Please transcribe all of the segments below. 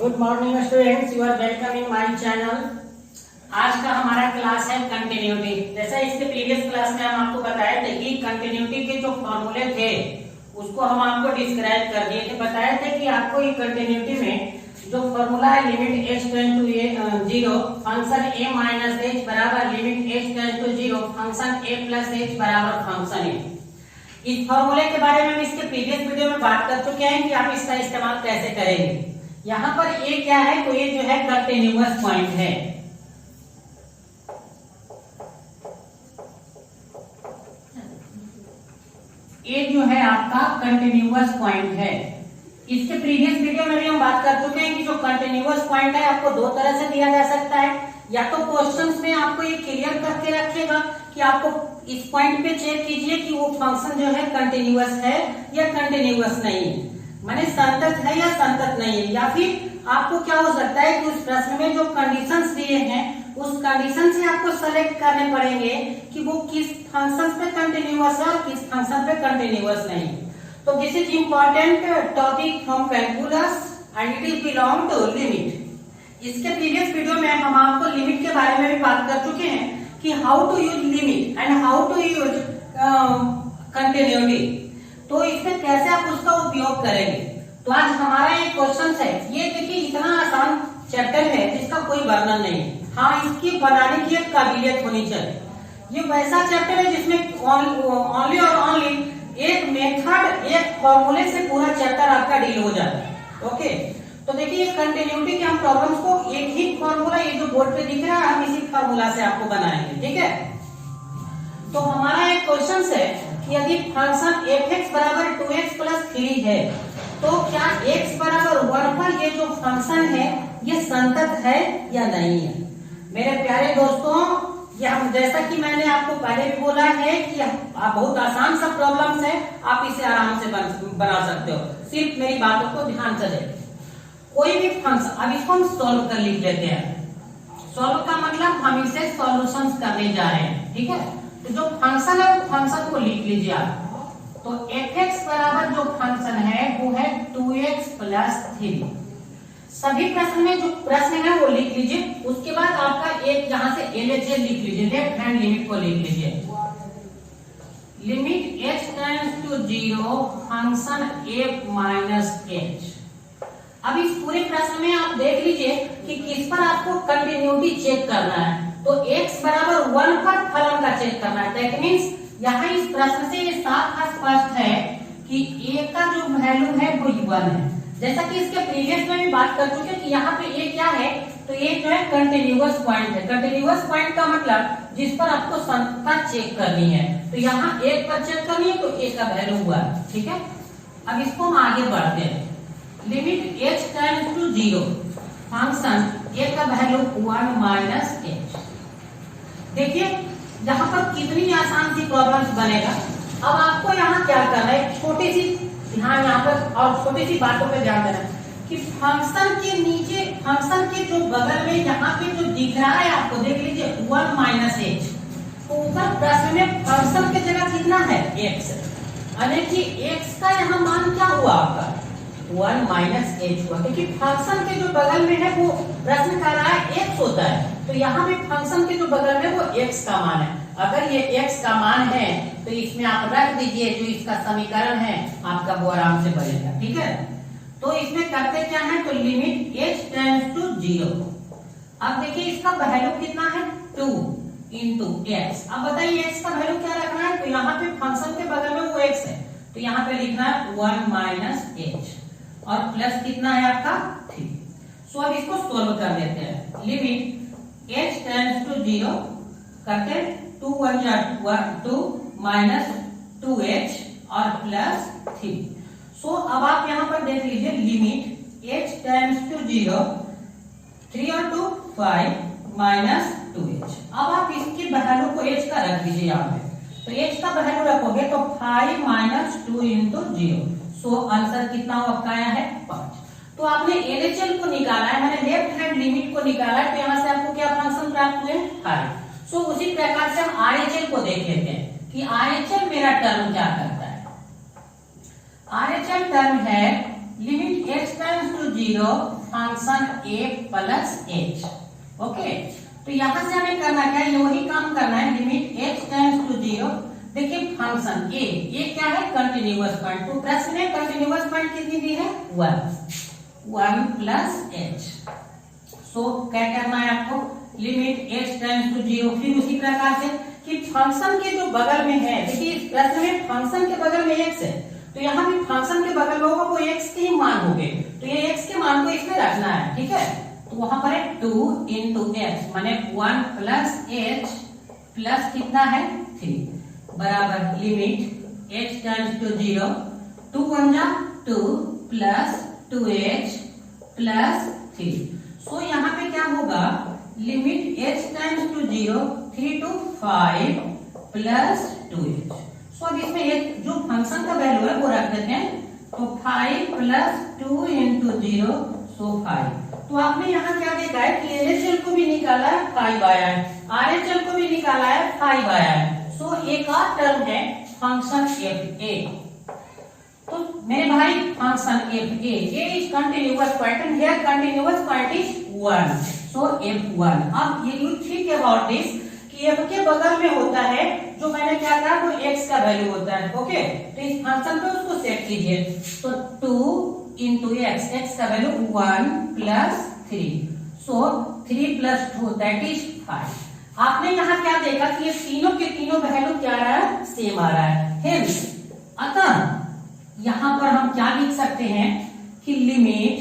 Good morning students, you are welcome in my channel. आज का हमारा क्लास है कंटिन्यूटी। जैसा इसके प्रीवियस क्लास में हम आपको बताए थे कि कंटिन्यूटी के जो फॉर्मूले थे उसको हम आपको डिस्क्राइब कर दिए थे। बताए थे कि आपको ये कंटिन्यूटी में जो फॉर्मूला है limit h tend to 0 function a minus h बराबर limit h tend to 0 function a plus h बराबर फंक्शन a। इस फॉर्मूले के बारे में हम इसके प्रीवियस वीडियो में बात कर चुके हैं कि आप इसका इस्तेमाल कैसे करेंगे। यहाँ पर ये क्या है, तो ये जो है कंटिन्यूअस पॉइंट है। ये जो है आपका कंटिन्यूअस पॉइंट है। इसके प्रीवियस वीडियो में भी हम बात कर चुके हैं कि जो कंटिन्यूअस पॉइंट है आपको दो तरह से दिया जा सकता है। या तो क्वेश्चंस में आपको ये क्लियर करके रखेगा कि आपको इस पॉइंट पे चेक कीजिए कि वो फंक्शन जो है कंटिन्यूअस है या कंटिन्यूअस नहीं है, माने संतत है या संतत नहीं है। या फिर आपको क्या हो सकता है कि उस प्रश्न में जो कंडीशंस दिए हैं उस कंडीशन से आपको सेलेक्ट करने पड़ेंगे कि वो किस फंक्शन पे कंटिन्यूअस है और किस फंक्शन पे कंटिन्यूअस नहीं। तो this is important topic from calculus and it is belong to limit. इसके प्रीवियस वीडियो में हम आपको लिमिट के बारे में भी बात कर चुके हैं कि how to use limit and how to use continuity. तो इसमें कैसे आप उसका उपयोग करेंगे। तो आज हमारा एक क्वेश्चन है, ये देखिए इतना आसान चैप्टर है जिसका कोई वर्णन नहीं है। हाँ, इसकी बनाने की एक काबिलियत होनी चाहिए। ये वैसा चैप्टर है जिसमें ओनली और ओनली एक मेथड एक फॉर्मूले से पूरा चैप्टर आपका डील हो जाता है। ओके, तो देखिए कंटिन्यूटी के हम प्रॉब्लम्स को एक ही फॉर्मूला, ये जो बोर्ड पे दिख रहा है, हम इसी फॉर्मूला से आपको बनाएंगे। ठीक है, तो हमारा एक क्वेश्चन है कि यदि फंक्शन f(x) बराबर 2x प्लस 3 है तो क्या x बराबर 1 पर ये जो फंक्शन है ये संतत है या नहीं है। मेरे प्यारे दोस्तों, ये हम जैसा कि मैंने आपको पहले भी बोला है कि आप बहुत आसान सा प्रॉब्लम्स है, आप इसे आराम से बना सकते हो। सिर्फ मेरी बातों को ध्यान से देखिए। कोई भी फंक्शन, अब इसको हम सॉल्व कर लिख लेते हैं। सॉल्व का मतलब हम इसे सॉल्यूशंस करने जा रहे हैं। ठीक है, तो जो फंक्शन है वो फंक्शन को लिख लीजिए आप। तो f(x) बराबर जो फंक्शन है वो है 2x प्लस 3। सभी प्रश्न में जो प्रश्न है वो लिख लीजिए। उसके बाद आपका एक यहाँ से LHS लिख लीजिए, लेफ्ट हैंड लिमिट को लिख लीजिए। Limit h tends to 0 function a minus h। अब इस पूरे प्रश्न में आप देख लीजिए कि किस पर आपको कंटिन्यूटी चेक करना है। तो x बराबर 1 पर फलन का चेक करना है। दैट मींस यहाँ इस प्रश्न से ये साफ स्पष्ट है कि a का जो वैल्यू है वो 1 है। जैसा कि इसके प्रीवियस में भी बात कर चुके हैं कि यहाँ पे ये क्या है, तो ये जो है कंटिन्यूअस पॉइंट है। कंटिन्यूअस पॉइंट का मतलब जिस पर आपको संततता चेक करनी है। तो यहाँ 1 पर चेक करनी है तो a का वैल्यू हुआ। ठीक है, अब इसको हम आगे बढ़ते हैं। Limit h tends to 0 function a का वैल्यू 1 माइनस h। देखिए यहाँ पर कितनी आसान सी प्रॉब्लम्स बनेगा। अब आपको यहाँ क्या करना है, छोटी सी ध्यान यहाँ पर और छोटी सी बातों पे ध्यान देना कि फंक्शन के नीचे, फंक्शन के जो बगल में यहाँ पे जो दिख रहा है आपको, देख लीजिए 1 माइनस h। तो ऊपर प्रश्न में फंक्शन की जगह कितना है, x। यानी कि x का यहाँ मान क्या हुआ आपका, 1 माइनस h हुआ, क्योंकि फंक्शन के जो बगल में है वो प्रश्न कर रहा है x होता है। तो यहाँ पे फंक्शन के जो बगल में वो x का मान है। अगर ये x का मान है तो इसमें आप रख दीजिए, जो इसका समीकरण है आपका वो आराम से बनेगा। ठीक है, तो इसमें करते क्या है, तो लिमिट h टेंड्स टू 0। अब देखिए इसका वैल्यू कितना है, 2 इंटू x। अब बताइए x का वैल्यू क्या रखना है, तो यहाँ पे फंक्शन के बगल में वो x है तो यहाँ पे लिखना है 1 माइनस h और प्लस कितना है आपका 3। सो अब इसको सोल्व कर लेते हैं। लिमिट h टेंड्स टू 0 करते 2 1 2 माइनस 2h और प्लस 3। सो अब आप यहाँ पर देख लीजिए लिमिट h टेंड्स टू 0 3 और 2 5 माइनस 2h। अब आप इसकी वैल्यू को h का रख दीजिए यहाँ पे। तो h का वैल्यू रखोगे तो 5 माइनस 2 इंटू 0। सो आंसर कितना आपका आया है 5। तो आपने LHL को निकाला है, मैंने लेफ्ट हैंड लिमिट को निकाला है, तो यहाँ से आपको क्या फंक्शन प्राप्त हुए 5। सो उसी प्रकार से हम RHL को देख लेते हैं कि RHL मेरा टर्म क्या करता है। RHL टर्म है limit h tends to 0 function A plus H. Okay, तो यहां से हमें करना क्या है, वही काम करना है, लिमिट एच टेंड्स टू 0। देखिए फंक्शन ए क्या है, कंटिन्यूअस पॉइंट। तो प्रश्न में कंटिन्यूअस पॉइंट कितनी दी है, 1 प्लस एच। सो क्या करना है आपको, लिमिट एच टेंड्स टू 0। फिर उसी प्रकार से कि फंक्शन के जो बगल में है, देखिए इस प्रश्न में फंक्शन के बगल में x है, तो यहाँ भी फंक्शन के बगल में होगा वो x के ही मान होंगे, तो ये x के मान को इसमें रखना है, ठीक है। तो वहां पर है 2 into x माने 1 प्लस h प्लस कितना है 3 बराबर लिमिट h टेंड्स टू 0, 2 1 जा 2 प्लस 2h प्लस 3। सो यहाँ पे क्या होगा, limit h tends to 0, 3 to 5 plus 2h। So अब इसमें एक जो फंक्शन का वैल्यू है वो रख देते हैं, तो 5 प्लस 2 into 0, सो 5। तो आपने यहाँ क्या देखा है कि LHL को भी निकाला है 5 आया है, RHL को भी निकाला है 5 आया है। सो एक और टर्म है फंक्शन fa। तो मेरे भाई function fa is continuous point and here continuous point is 1, so f1। अब ये यू थिंक अबाउट दिस कि f के बगल में होता है जो मैंने क्या कहा वो x का वैल्यू होता है। ओके, तो इस फंक्शन पे उसको सेट कीजिए, तो 2 into x का value 1 plus 3, so 3 plus 2 that is 5। आपने यहाँ क्या देखा कि ये तीनों के तीनों वैल्यू क्या आ रहा है, सेम आ रहा है। हेंस अतः यहाँ पर हम क्या लिख सकते हैं कि limit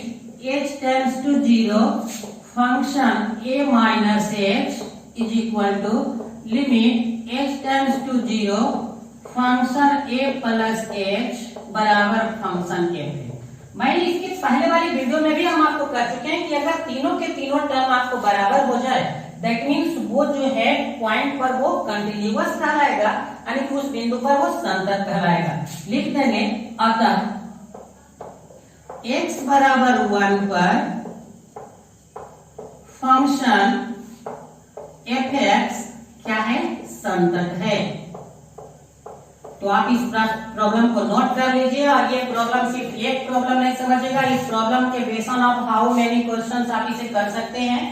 h tends to 0 function a minus h is equal to limit h tends to 0 function a plus h बराबर फंक्शन f। मैंने इसके पहले वाली वीडियो में भी हम आपको कर चुके हैं कि अगर तीनों के तीनों टर्म आपको बराबर हो जाए दैट मीन्स वो जो है पॉइंट पर वो कंटिन्यूअस कहलाएगा, यानी कि उस बिंदु पर वो संतत कहलाएगा। लिख देंगे अतः x बराबर 1 पर फंक्शन f(x) क्या है, संतत है। तो आप इस प्रॉब्लम को नोट कर लीजिए, और ये प्रॉब्लम सिर्फ एक प्रॉब्लम नहीं समझिएगा, इस प्रॉब्लम के बेसन ऑफ हाउ मेनी क्वेश्चंस आप इसे कर सकते हैं।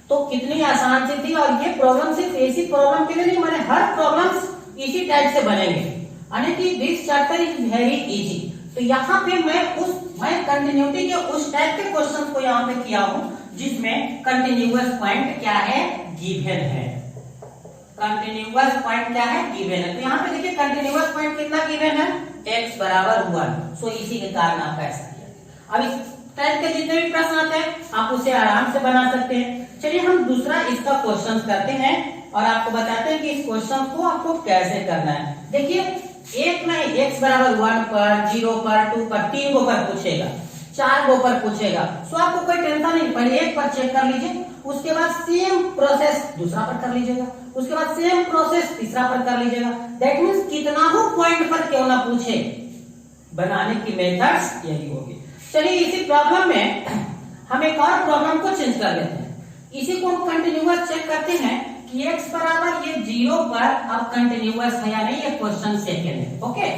तो कितनी आसान सी थी, और ये प्रॉब्लम सिर्फ ऐसी प्रॉब्लम के लिए नहीं, मैंने हर प्रॉब्लम्स इसी टाइप से बनेंगे, यानी कि this chapter is very easy. तो यहाँ पे मैं कंटिन्यूटी के उस टाइप के क्वेश्चन को यहाँ पे किया हूँ जिसमें कंटिन्यूअस पॉइंट क्या है, गिवन है। कंटिन्यूअस पॉइंट क्या है, गिवन है। तो यहाँ पे देखिए कंटिन्यूअस पॉइंट कितना गिवन है, x बराबर 1। सो इसी के कारण आपका ऐसा किया। अब इस टाइप के जितने भी प्रश्न आते हैं आप उसे आराम से बना सकते हैं। चलिए हम दूसरा इसका क्वेश्चन करते हैं और आपको बताते हैं कि इस क्वेश्चन को आपको कैसे करना है। देखिए एक नहीं, x बराबर 1 पर, 0 पर, 2 पर, 3 गो पर पूछेगा, 4 गो पर पूछेगा। सो आपको कोई टेंशन नहीं, पहले एक पर चेक कर लीजिए, उसके बाद सेम प्रोसेस दूसरा पर कर लीजिएगा, उसके बाद सेम प्रोसेस तीसरा पर कर लीजिएगा। दैट मींस कितना हो पॉइंट पर क्यों ना पूछे, बनाने की मेथड्स यही होगी। चलिए इसी प्रॉब्लम में हम एक और प्रॉब्लम को चेंज कर लेते हैं। इसी को हम कंटिन्यूअस चेक करते हैं कि x बराबर ये 0 पर अब कंटिन्यूअस है या नहीं, ये क्वेश्चन सेकंड है। ओके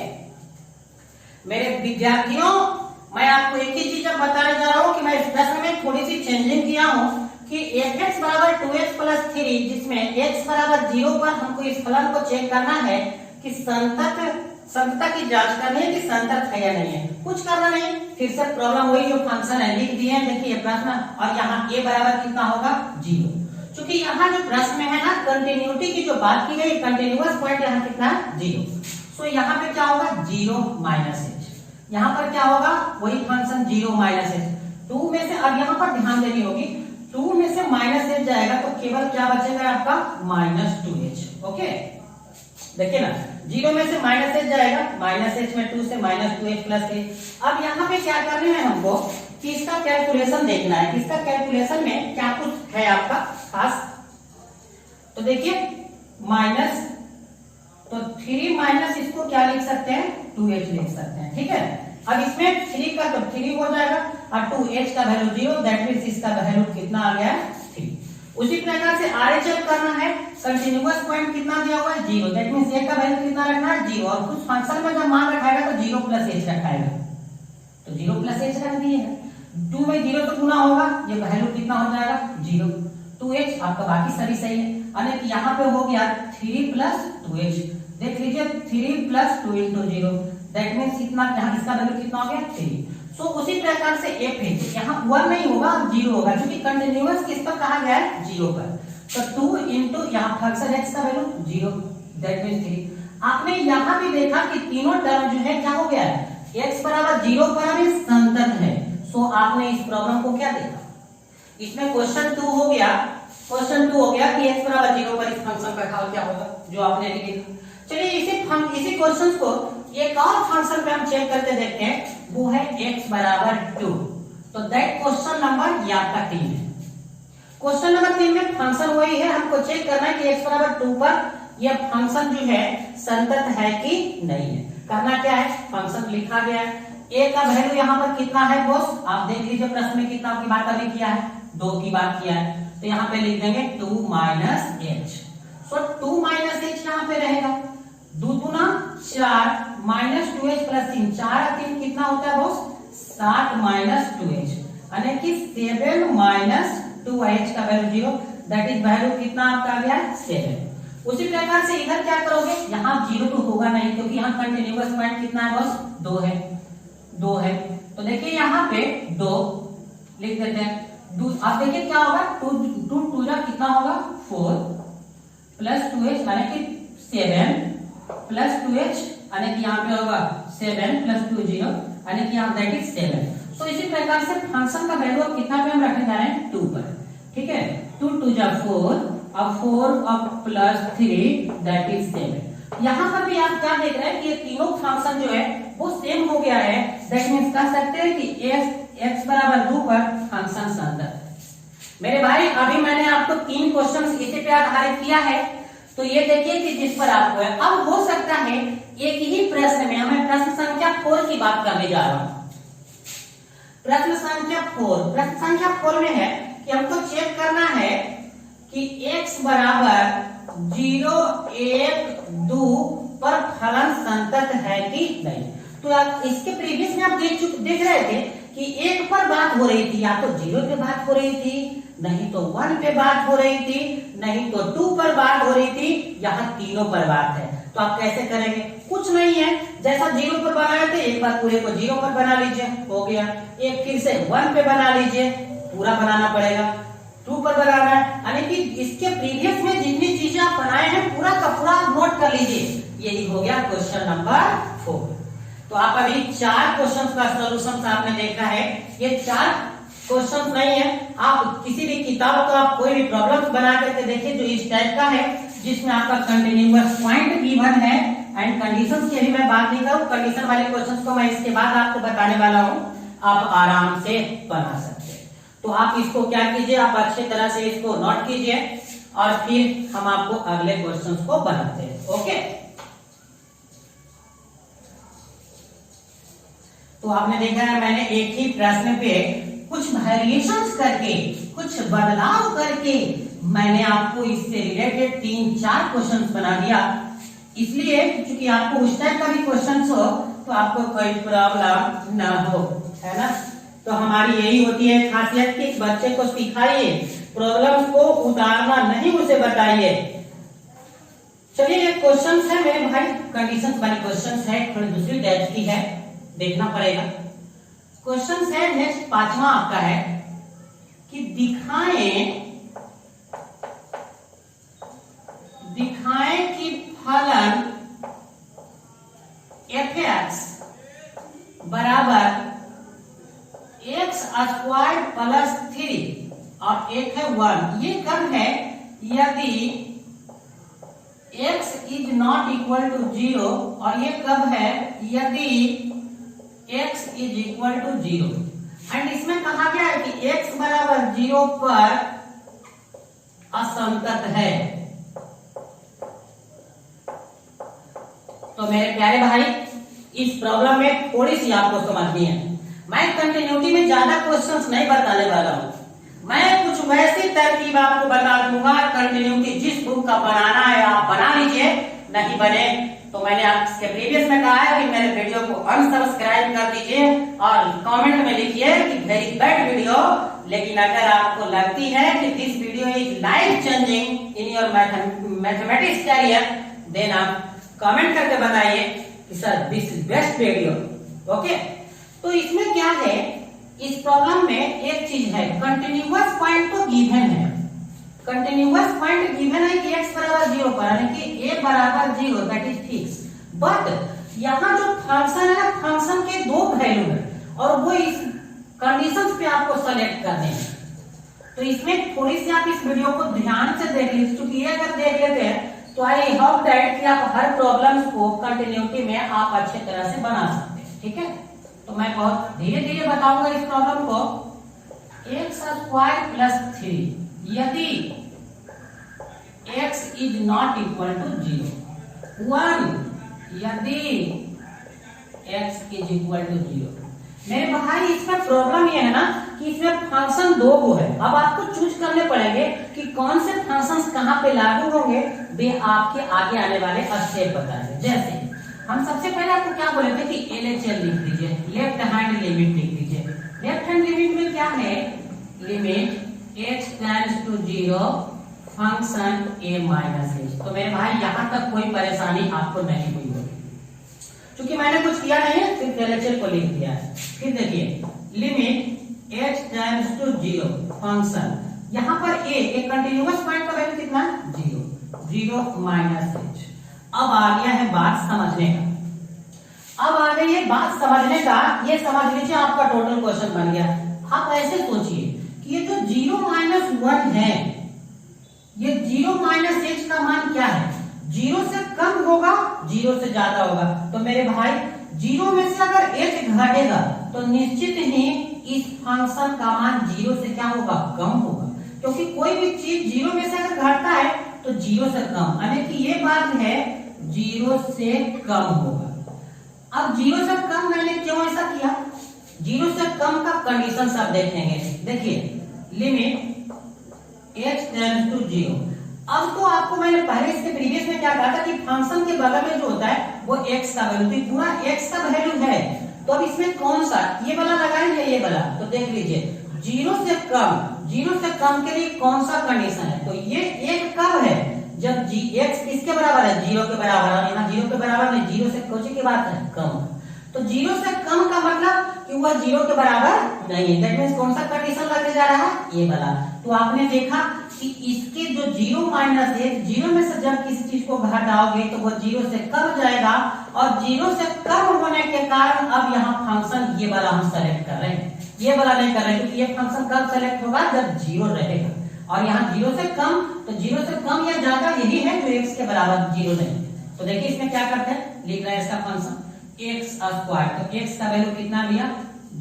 मेरे विद्यार्थियों, मैं आपको एक ही चीज अब बताने जा रहा हूँ कि मैं इस प्रश्न में थोड़ी सी चेंजिंग किया हूँ कि f(x) बराबर 2x प्लस 3, जिसमें x बराबर 0 पर हमको इस फलन को चेक करना है कि संतता की जांच करनी है कि संतत है या नहीं है, कुछ करना नहीं। फिर से प्रॉब्लम वही जो फंक्शन है लिख दिए हैं, देखिए प्रश्न, और यहाँ a बराबर कितना होगा 0। क्योंकि यहाँ जो प्रश्न में है ना कंटिन्यूटी की जो बात की गई, कंटिन्यूअस पॉइंट यहाँ कितना है 0। सो यहाँ पे क्या होगा 0 माइनस h, यहाँ पर क्या होगा वही फंक्शन 0 माइनस h। 2 में से अब यहाँ पर ध्यान देनी होगी, 2 में से माइनस h जाएगा तो केवल क्या बचेगा आपका -2h। ओके देखिए ना, 0 में से माइनस h जाएगा, माइनस h में 2 से -2h प्लस 3। अब यहाँ पे क्या करना है हमको कि इसका कैलकुलेशन देखना है, इसका कैलकुलेशन में क्या कुछ है आपका खास। तो देखिए माइनस, तो 3 माइनस इसको क्या लिख सकते हैं 2h लिख सकते हैं, ठीक है। अब इसमें 3 का तो 3 हो जाएगा और 2h का वैल्यू 0, दैट मींस इसका वैल्यू कितना आ गया 3। उसी प्रकार से RHL करना है, कंटिन्यूअस पॉइंट कितना दिया हुआ है 0, दैट मींस a का वैल्यू कितना रखना है 0, और कुछ फंक्शन में जब मान रखाएगा तो 0 प्लस h रखाएगा, तो 0 प्लस h रख दिए है। 2 में 0 तो गुना होगा, ये वैल्यू कितना हो जाएगा 0। 2h आपका बाकी सभी सही है। अने यहाँ पे हो गया 3 प्लस 2h, देख लीजिए 3 प्लस 2 इंटू 0 दैट मीन्स इतना, यहाँ इसका वैल्यू कितना हो गया 3। सो उसी प्रकार से f है यहाँ 1 नहीं होगा 0 होगा, क्योंकि कंटिन्यूअस किस पर कहा गया है 0 पर। तो 2 इंटू यहाँ फंक्शन x का वैल्यू 0 दैट मीन्स 3। आपने यहाँ भी देखा कि तीनों टर्म जो है क्या हो गया है, x बराबर 0 पर अभी संतत है। सो आपने इस प्रॉब्लम को क्या देखा, इसमें क्वेश्चन 2 हो गया, क्वेश्चन 2 हो गया कि x बराबर 0 पर इस फंक्शन का ढाल क्या होगा, जो आपने लिखा। चलिए इसी क्वेश्चन को एक और फंक्शन पे हम चेक करके देखते हैं, वो है x बराबर 2। तो दैट क्वेश्चन नंबर ये आपका 3 है। क्वेश्चन नंबर 3 में फंक्शन वही है, हमको चेक करना है कि x बराबर 2 पर यह फंक्शन जो है संतत है कि नहीं है। करना क्या है, फंक्शन लिखा गया है, a का वैल्यू यहाँ पर कितना है बॉस, आप देख लीजिए प्रश्न में कितना की बात अभी किया है, 2 की बात किया है। तो यहाँ पे लिख देंगे 2 माइनस h। सो 2 माइनस h यहाँ पे रहेगा, 2 दूना 4 माइनस 2h प्लस 3, 4 3 कितना होता है बॉस 7 माइनस 2h, यानी कि 7 माइनस 2h का वैल्यू 0 दैट इज वैल्यू कितना आपका आ गया 7। उसी प्रकार से इधर क्या करोगे, यहाँ 0 तो होगा नहीं, क्योंकि यहाँ कंटिन्यूअस पॉइंट कितना है बॉस 2 है, 2 है। तो देखिए यहाँ पे 2 लिख देते हैं। आप देखिए क्या होगा, 2 2 जा कितना होगा 4 प्लस 2h यानी कि 7 प्लस 2h यानी कि यहाँ पे होगा 7 प्लस 2 0 यानी कि यहाँ दैट इज 7। तो इसी प्रकार से फंक्शन का वैल्यू अब कितना पे हम रखने जा रहे हैं 2 पर, ठीक है। 2 2 जा 4, अब 4 अब प्लस 3 दैट इज 7। यहाँ पर भी आप क्या देख रहे हैं कि ये तीनों फंक्शन जो है वो सेम हो गया है, दैट मींस कह सकते हैं कि x बराबर 2 पर फंक्शन संतत है। मेरे भाई अभी मैंने आपको 3 क्वेश्चंस इसी पे आधारित किया है, तो ये देखिए कि जिस पर आपको है। अब हो सकता है एक ही प्रश्न में, हमें प्रश्न संख्या 4 की बात करने जा रहा हूं। प्रश्न संख्या 4 में है कि हमको चेक करना है कि x बराबर 0 1 2 पर फलन संतत है कि नहीं। तो आप इसके प्रीवियस में आप देख रहे थे कि 1 पर बात हो रही थी, या तो 0 पे बात हो रही थी, नहीं तो 1 पे बात हो रही थी, नहीं तो 2 पर बात हो रही थी, यहाँ तीनों पर बात है। तो आप कैसे करेंगे, कुछ नहीं है, जैसा 0 पर बनाए थे एक बार पूरे को 0 पर बना लीजिए, हो गया। एक फिर से 1 पे बना लीजिए, पूरा बनाना पड़ेगा, 2 पर बनाना है, यानी कि इसके प्रीवियस में जितनी चीजें आप बनाए हैं पूरा का पूरा नोट कर लीजिए। यही हो गया क्वेश्चन नंबर 4। तो आप अभी 4 क्वेश्चन का सोल्यूशन आपने देखा है। ये 4 क्वेश्चन नहीं है, आप किसी भी किताब का आप कोई भी प्रॉब्लम्स बना करके देखिए जो इस टाइप का है, जिसमें आपका कंटिन्यूअस पॉइंट गिवन है एंड कंडीशंस की अभी मैं बात नहीं करूं, कंडीशन वाले क्वेश्चंस को मैं इसके बाद आपको बताने वाला हूं, आप आराम से बना सकते हैं। तो आप इसको क्या कीजिए, आप अच्छी तरह से इसको नोट कीजिए और फिर हम आपको अगले क्वेश्चंस को बनाते हैं। ओके, तो आपने देखा है मैंने एक ही प्रश्न पे कुछ वेरिएशंस करके, कुछ बदलाव करके मैंने आपको इससे रिलेटेड 3-4 क्वेश्चंस बना दिया। इसलिए क्योंकि आपको उस टाइप का भी क्वेश्चंस हो तो आपको कोई प्रॉब्लम ना हो, है ना। तो हमारी यही होती है खासियत कि बच्चे को सिखाइए, प्रॉब्लम्स को उतारना नहीं उसे बताइए। चलिए ये क्वेश्चंस है मेरे भाई, कंडीशंस वाली क्वेश्चंस है, थोड़ी दूसरी टाइप की है, देखना पड़ेगा। क्वेश्चन है नेक्स्ट 5वां आपका है कि दिखाएं कि फलन f(x) बराबर x स्क्वायर प्लस 3 और एक है 1, ये कब है, यदि x is not equal to 0, और ये कब है, यदि x is equal to 0। And इसमें कहा गया है कि x बराबर 0 पर असंतत है। तो मेरे प्यारे भाई इस प्रॉब्लम में थोड़ी सी आपको समझनी है। मैं कंटिन्यूटी में ज्यादा क्वेश्चंस नहीं बताने वाला हूं, मैं कुछ वैसी तरकीब आपको बता दूंगा। कंटिन्यूटी जिस बुक का बनाना है आप बना लीजिए, नहीं बने तो मैंने आपके प्रीवियस में कहा है कि मेरे वीडियो को अनसब्सक्राइब कर दीजिए और कमेंट में लिखिए कि वेरी बैड वीडियो। लेकिन अगर आपको लगती है कि this video is life changing in your mathematics career, then आप कमेंट करके बताइए कि sir this is best video. Okay, तो इसमें क्या है, इस प्रॉब्लम में एक चीज है, कंटिन्यूअस पॉइंट तो गिवन है, कंटिन्यूअस पॉइंट गिवन है कि x बराबर 0 पर, यानी कि a बराबर 0, दैट इज फिक्स। बट यहाँ जो फंक्शन है ना, फंक्शन के दो वैल्यू है और वो इस कंडीशंस पे आपको सेलेक्ट करने हैं। तो इसमें थोड़ी सी आप इस वीडियो को ध्यान से देख लीजिए, क्योंकि ये अगर देख लेते हैं तो आई होप दैट कि आप हर प्रॉब्लम्स को कंटिन्यूटी में आप अच्छे तरह से बना सकते हैं। ठीक है, तो मैं बहुत धीरे धीरे बताऊंगा इस प्रॉब्लम को। x स्क्वायर प्लस 3 यदि x is not equal to 0, 1 यदि x इज इक्वल टू 0। मेरे भाई इसका प्रॉब्लम ये है ना कि इसमें फंक्शन दो को है। अब आपको चूज करने पड़ेंगे कि कौन से फंक्शंस कहां पे लागू होंगे, वे आपके आगे आने वाले स्टेप बताएंगे। जैसे हम सबसे पहले आपको क्या बोले थे कि LHL लिख दीजिए, लेफ्ट हैंड लिमिट लिख दीजिए। लेफ्ट हैंड लिमिट में क्या है, limit x tends to 0 function a minus h। तो मेरे भाई यहां तक कोई परेशानी आपको नहीं हुई होगी, क्योंकि मैंने कुछ किया नहीं है, सिर्फ LHL को लिख दिया है। फिर देखिए limit h tends to 0 function, यहां पर a एक कंटिन्यूअस पॉइंट का वैल्यू कितना है, 0 माइनस h। अब आ गया है बात समझने का, अब आ गई है बात समझने का, ये समझ लीजिए आपका टोटल क्वेश्चन बन गया। आप ऐसे सोचिए कि ये जो 0 माइनस 1 है, ये 0 माइनस h का मान क्या है, 0 से कम होगा, 0 से ज्यादा होगा। तो मेरे भाई 0 में से अगर h घटेगा तो निश्चित ही इस फंक्शन का मान 0 से क्या होगा, कम होगा, क्योंकि कोई भी चीज 0 में से अगर घटता है तो 0 से कम, यानी कि ये बात है 0 से कम होगा। अब 0 से कम मैंने क्यों ऐसा किया, 0 से कम का कंडीशन सब देखेंगे। देखिए लिमिट h टेंड्स टू 0। अब तो आपको मैंने पहले इसके प्रीवियस में क्या कहा था कि फंक्शन के बगल में जो होता है वो x का वैल्यू, तो पूरा x का वैल्यू है। तो अब इसमें कौन सा, ये वाला लगाएंगे, ये वाला। तो देख लीजिए 0 से कम के लिए कौन सा कंडीशन है, तो ये एक कब है, जब x किसके बराबर है, 0 के बराबर। और यहाँ 0 के बराबर नहीं, 0 से कुछ की बात है, कम। तो 0 से कम का मतलब कि वह 0 के बराबर नहीं है, दैट मींस कौन सा कंडीशन लगने जा रहा है, ये वाला। तो आपने देखा कि इसके जो 0 माइनस 1, 0 में से जब किसी चीज को घटाओगे तो वो 0 से कम जाएगा, और 0 से कम होने के कारण अब यहाँ फंक्शन ये वाला हम सेलेक्ट कर रहे हैं, ये वाला नहीं कर रहे हैं, क्योंकि ये फंक्शन कब सेलेक्ट होगा, जब 0 रहेगा। और यहाँ 0 से कम, तो 0 से कम या ज्यादा यही है जो x के बराबर 0 नहीं। तो देखिए इसमें क्या करते हैं, लिख रहे हैं इसका फंक्शन x स्क्वायर। तो x का वैल्यू कितना दिया,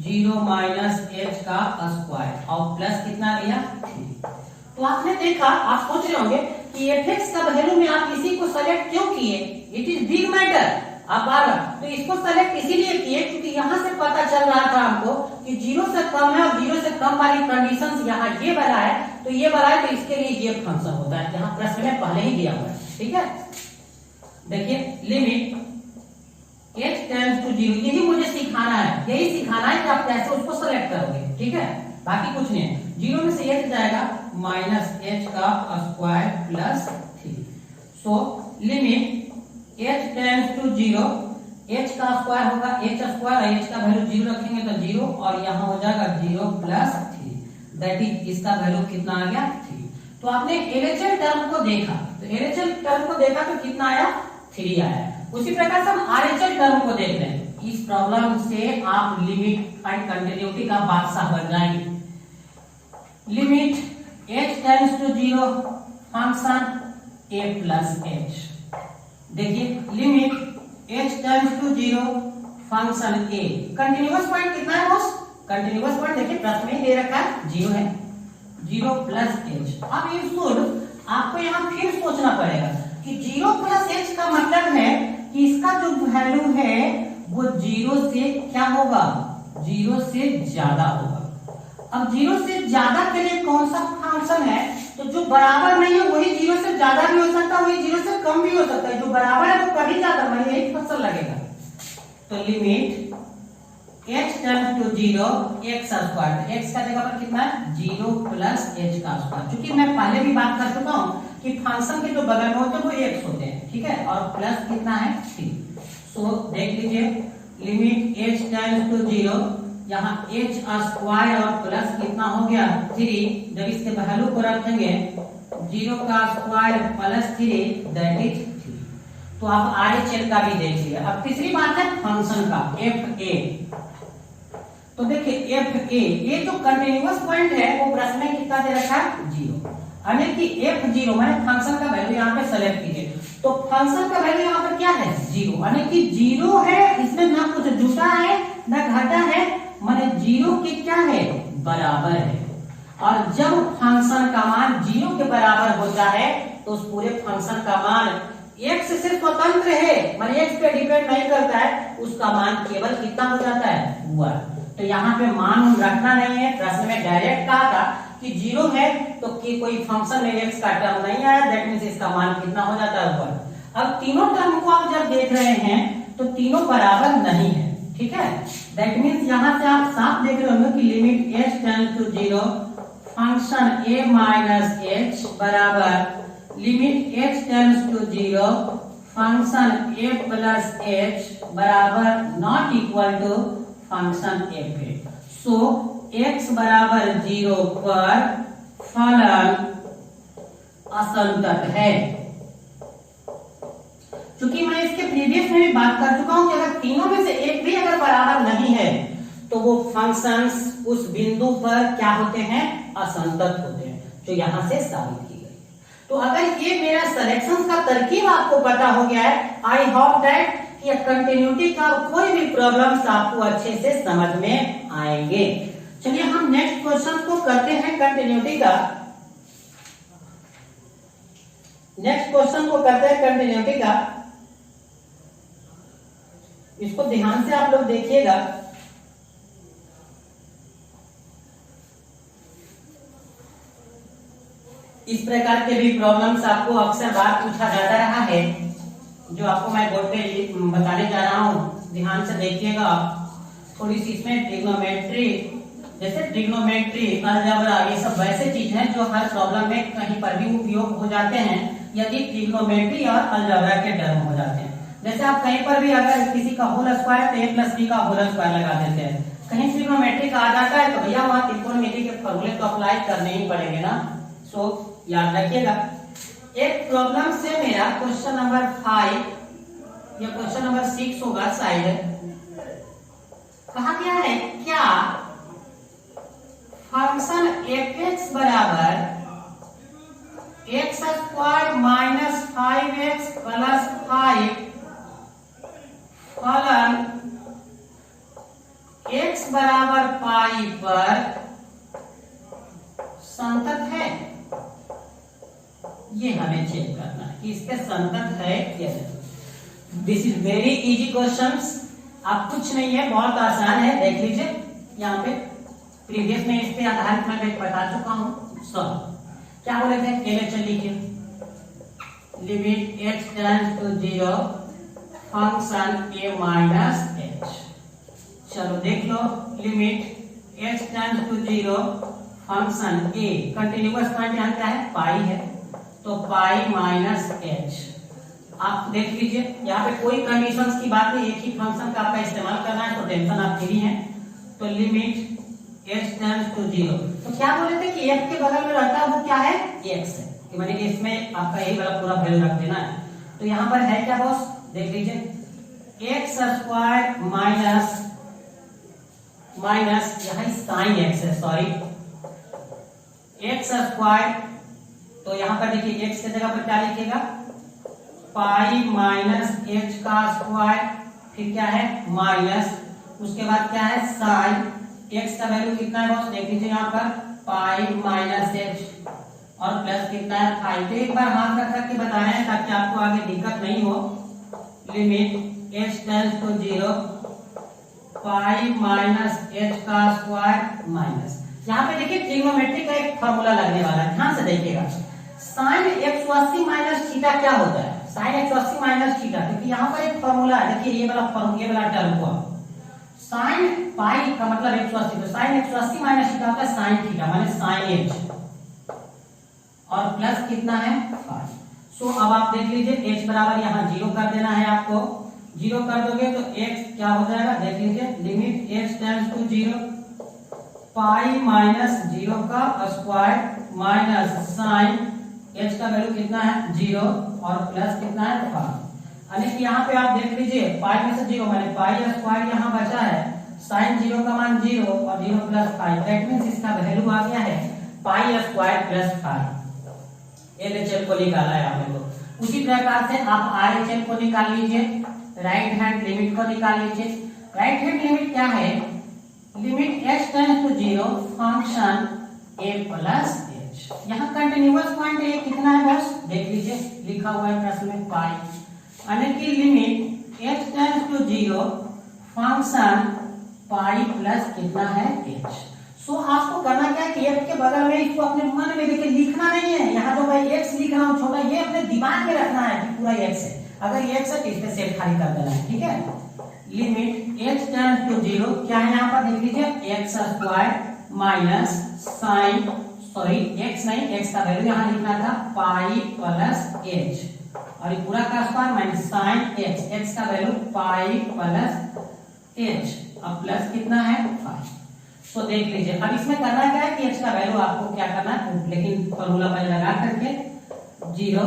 0 माइनस h का स्क्वायर, और प्लस कितना दिया, 3। तो आपने देखा, आप सोच रहे होंगे कि fx का वैल्यू में आप इसी को सेलेक्ट क्यों किए, इट इज बिग मैटर। आप बार तो इसको सेलेक्ट इसीलिए किए क्योंकि यहाँ से पता चल रहा था हमको कि 0 से कम है, और 0 से कम वाली कंडीशंस यहाँ ये वाला है, तो ये वाला है, तो इसके लिए ये फंक्शन होता है, यहाँ प्रश्न में पहले ही दिया हुआ है। ठीक है, देखिए लिमिट h टेंड्स टू 0, यही मुझे सिखाना है, यही सिखाना है कि आप कैसे उसको सेलेक्ट करोगे। ठीक है, बाकी कुछ नहीं है। 0 में से h जाएगा माइनस h का square plus 3। So limit h tends to 0, h का स्क्वायर होगा h स्क्वायर, h का वैल्यू 0 रखेंगे तो 0, और यहाँ हो जाएगा 0 प्लस 3, दैट इज इसका वैल्यू कितना आ गया, 3। तो आपने LHL टर्म को देखा, तो LHL टर्म को देखा तो कितना आया, 3 आया। उसी प्रकार से हम RHL टर्म को देख रहे हैं। इस प्रॉब्लम से आप लिमिट एंड कंटिन्यूटी का बादशाह बन जाएंगे। Limit h tends to 0 function a plus h। देखिए limit h tends to 0 function a, continuous point कितना है बॉस, कंटिन्यूअस पॉइंट देखिए प्रश्न में दे रखा है 0 है, 0 प्लस h। अब ये शुड आपको यहाँ फिर सोचना पड़ेगा कि 0 प्लस h का मतलब है कि इसका जो वैल्यू है वो 0 से क्या होगा, 0 से ज्यादा होगा। अब 0 से ज्यादा के लिए कौन सा फंक्शन है, तो जो बराबर नहीं है वही 0 से ज्यादा भी हो सकता है, वही 0 से कम भी हो सकता है। जो बराबर है वो कभी ज्यादा, वही यही फंक्शन लगेगा। तो limit h tends to 0 x square, तो x का जगह पर कितना है 0 प्लस h का स्क्वायर। क्योंकि मैं पहले भी बात कर चुका हूं कि फंक्शन के जो बगल में होते हैं वो x होते हैं, ठीक है, और प्लस कितना है 3। सो देख लीजिए लिमिट h टेंड्स टू 0, यहाँ h स्क्वायर और प्लस कितना हो गया 3, जब इसके वैल्यू को रखेंगे 0 का स्क्वायर प्लस 3 दैट इज 3। तो आप RHL का भी देख लिया। अब तीसरी बात है फंक्शन का fa। तो देखिए fa ये जो कंटिन्यूअस पॉइंट है वो प्रश्न में कितना दे रखा है 0, यानी कि f0 माने फंक्शन का वैल्यू यहाँ पे सेलेक्ट कीजिए। तो फंक्शन का वैल्यू यहाँ पर क्या है 0, यानी कि 0 है, इसमें ना कुछ जुटा है ना घटा है, माने 0 के क्या है बराबर है। और जब फंक्शन का मान 0 के बराबर होता है तो उस पूरे फंक्शन का मान x से स्वतंत्र है, माने x पे डिपेंड नहीं करता है, उसका मान केवल कितना हो जाता है 1। तो यहाँ पे मान रखना नहीं है, प्रश्न में डायरेक्ट कहा था कि 0 है तो कि कोई फंक्शन में x का टर्म नहीं आया, दैट मींस इसका मान कितना हो जाता है 1। अब तीनों टर्म को आप जब देख रहे हैं तो तीनों बराबर नहीं है, ठीक है, दैट मींस यहाँ से आप साफ देख रहे होंगे कि limit h tends to 0 function a minus h बराबर limit h tends to 0 function a plus h बराबर not equal to function fa। So x बराबर 0 पर फलन असंतत है। क्योंकि मैं इसके प्रीवियस में भी बात कर चुका हूं कि अगर तीनों में से एक भी अगर बराबर नहीं है तो वो फंक्शंस उस बिंदु पर क्या होते हैं असंतत होते हैं, जो यहां से साबित की गई। तो अगर ये मेरा सिलेक्शन का तरकीब आपको पता हो गया है, आई होप दैट कि कंटिन्यूटी का कोई भी प्रॉब्लम्स आपको अच्छे से समझ में आएंगे। चलिए हम नेक्स्ट क्वेश्चन को करते हैं कंटिन्यूटी का। नेक्स्ट क्वेश्चन को करते हैं कंटिन्यूटी का। इसको ध्यान से आप लोग देखिएगा। इस प्रकार के भी प्रॉब्लम्स आपको अक्सर बार पूछा जाता रहा है, जो आपको मैं बोर्ड पे बताने जा रहा हूं, ध्यान से देखिएगा। थोड़ी सी इसमें ट्रिग्नोमेट्री, जैसे ट्रिग्नोमेट्री, अलजेब्रा, ये सब वैसे चीज हैं जो हर प्रॉब्लम में कहीं पर भी उपयोग हो जाते हैं यदि ट्रिग्नोमेट्री और अलजेब्रा के टर्म हो जाते हैं। जैसे आप कहीं पर भी अगर किसी का होल स्क्वायर तो a प्लस बी का होल स्क्वायर लगा देते हैं, कहीं ट्रिग्नोमेट्री का आ जाता है तो भैया वहां त्रिकोणमिति के फॉर्मूले तो अप्लाई करने ही पड़ेंगे ना। सो याद रखिएगा। एक प्रॉब्लम से मेरा क्वेश्चन नंबर 5 या क्वेश्चन नंबर 6 होगा शायद। कहा गया है क्या फंक्शन f(x) बराबर x square minus 5x plus 5 फलन x बराबर पाई पर संतत है। ये हमें चेक करना है कि इसके संतत है या नहीं। This is very easy questions. आप कुछ नहीं है, बहुत आसान है, देख लीजिए यहाँ पे प्रीवियस में इस पे आधारित मैं बता चुका हूँ। सब क्या बोले थे, पहले चल लिखिए limit h tends to 0 function a minus h। चलो देख लो limit h tends to 0 function a, continuous point यहाँ क्या है पाई है, तो पाई माइनस h। आप देख लीजिए यहाँ पे कोई कंडीशंस की बात नहीं, एक ही फंक्शन का आपका इस्तेमाल करना है, तो टेंशन आप फ्री हैं। तो लिमिट h टेंड्स टू 0, तो क्या बोले थे कि f के बगल में रहता है वो क्या है x है, कि माने कि इसमें आपका यही वाला पूरा वैल्यू रख देना है। तो यहाँ पर है क्या बॉस, देख लीजिए x स्क्वायर माइनस यहाँ साइन x है, सॉरी x स्क्वायर, तो यहाँ पर देखिए x की जगह पर क्या लिखिएगा पाई माइनस h का स्क्वायर, फिर क्या है माइनस, उसके बाद क्या है साइन x का वैल्यू कितना है बॉस, देख लीजिए यहाँ पर पाई माइनस h और प्लस कितना है 5। तो एक बार हाथ रख के बताना है ताकि आपको आगे दिक्कत नहीं हो। Limit h tends to 0 pi minus h का स्क्वायर माइनस, यहाँ पे देखिए ट्रिग्नोमेट्री का एक फॉर्मूला लगने वाला है, ध्यान से देखिएगा। साइन 180 माइनस थीटा क्या होता है, साइन 180 माइनस थीटा, क्योंकि यहाँ पर एक फॉर्मूला है, देखिए ये वाला टर्म हुआ साइन पाई का मतलब 180, तो साइन 180 माइनस थीटा होता है साइन थीटा माने साइन h, और प्लस कितना है 5। सो अब आप देख लीजिए h बराबर यहाँ 0 कर देना है आपको, 0 कर दोगे तो x क्या हो जाएगा, देख लीजिए limit h tends to 0 pi minus 0 का स्क्वायर माइनस साइन h का वैल्यू कितना है 0 और प्लस कितना है 5। यानी कि यहाँ पे आप देख लीजिए पाई में से 0 माने पाई स्क्वायर यहाँ बचा है, साइन 0 का मान 0 और 0 प्लस 5, दैट मींस इसका वैल्यू आ गया है पाई स्क्वायर प्लस 5। LHS को निकाला है आपने तो। उसी प्रकार से आप RHS को निकाल लीजिए, राइट हैंड लिमिट को निकाल लीजिए। राइट हैंड लिमिट क्या है, limit h tends to 0 function a plus h। यहाँ कंटिन्यूअस पॉइंट a कितना है बस देख लीजिए, लिखा हुआ है प्रश्न में पाई, यानी कि limit h tends to 0 function pi plus कितना है h। सो आपको करना क्या है कि f के बगल में इसको अपने मन में देखिए लिखना नहीं है, यहाँ जो मैं x लिख रहा हूँ छोटा, ये अपने दिमाग में रखना है कि पूरा x है, अगर ये x है तो इसमें सेट खाली कर देना है, ठीक है। लिमिट h टेंड्स टू 0 क्या है यहाँ पर देख लीजिए x square minus sine x नहीं, x का वैल्यू यहाँ लिखना था पाई प्लस h, और ये पूरा का स्क्वायर माइनस साइन x का वैल्यू पाई प्लस h, अब प्लस कितना है 5। तो देख लीजिए अब इसमें करना क्या है कि h का वैल्यू आपको क्या करना है, लेकिन फॉर्मूला पर लगा करके 0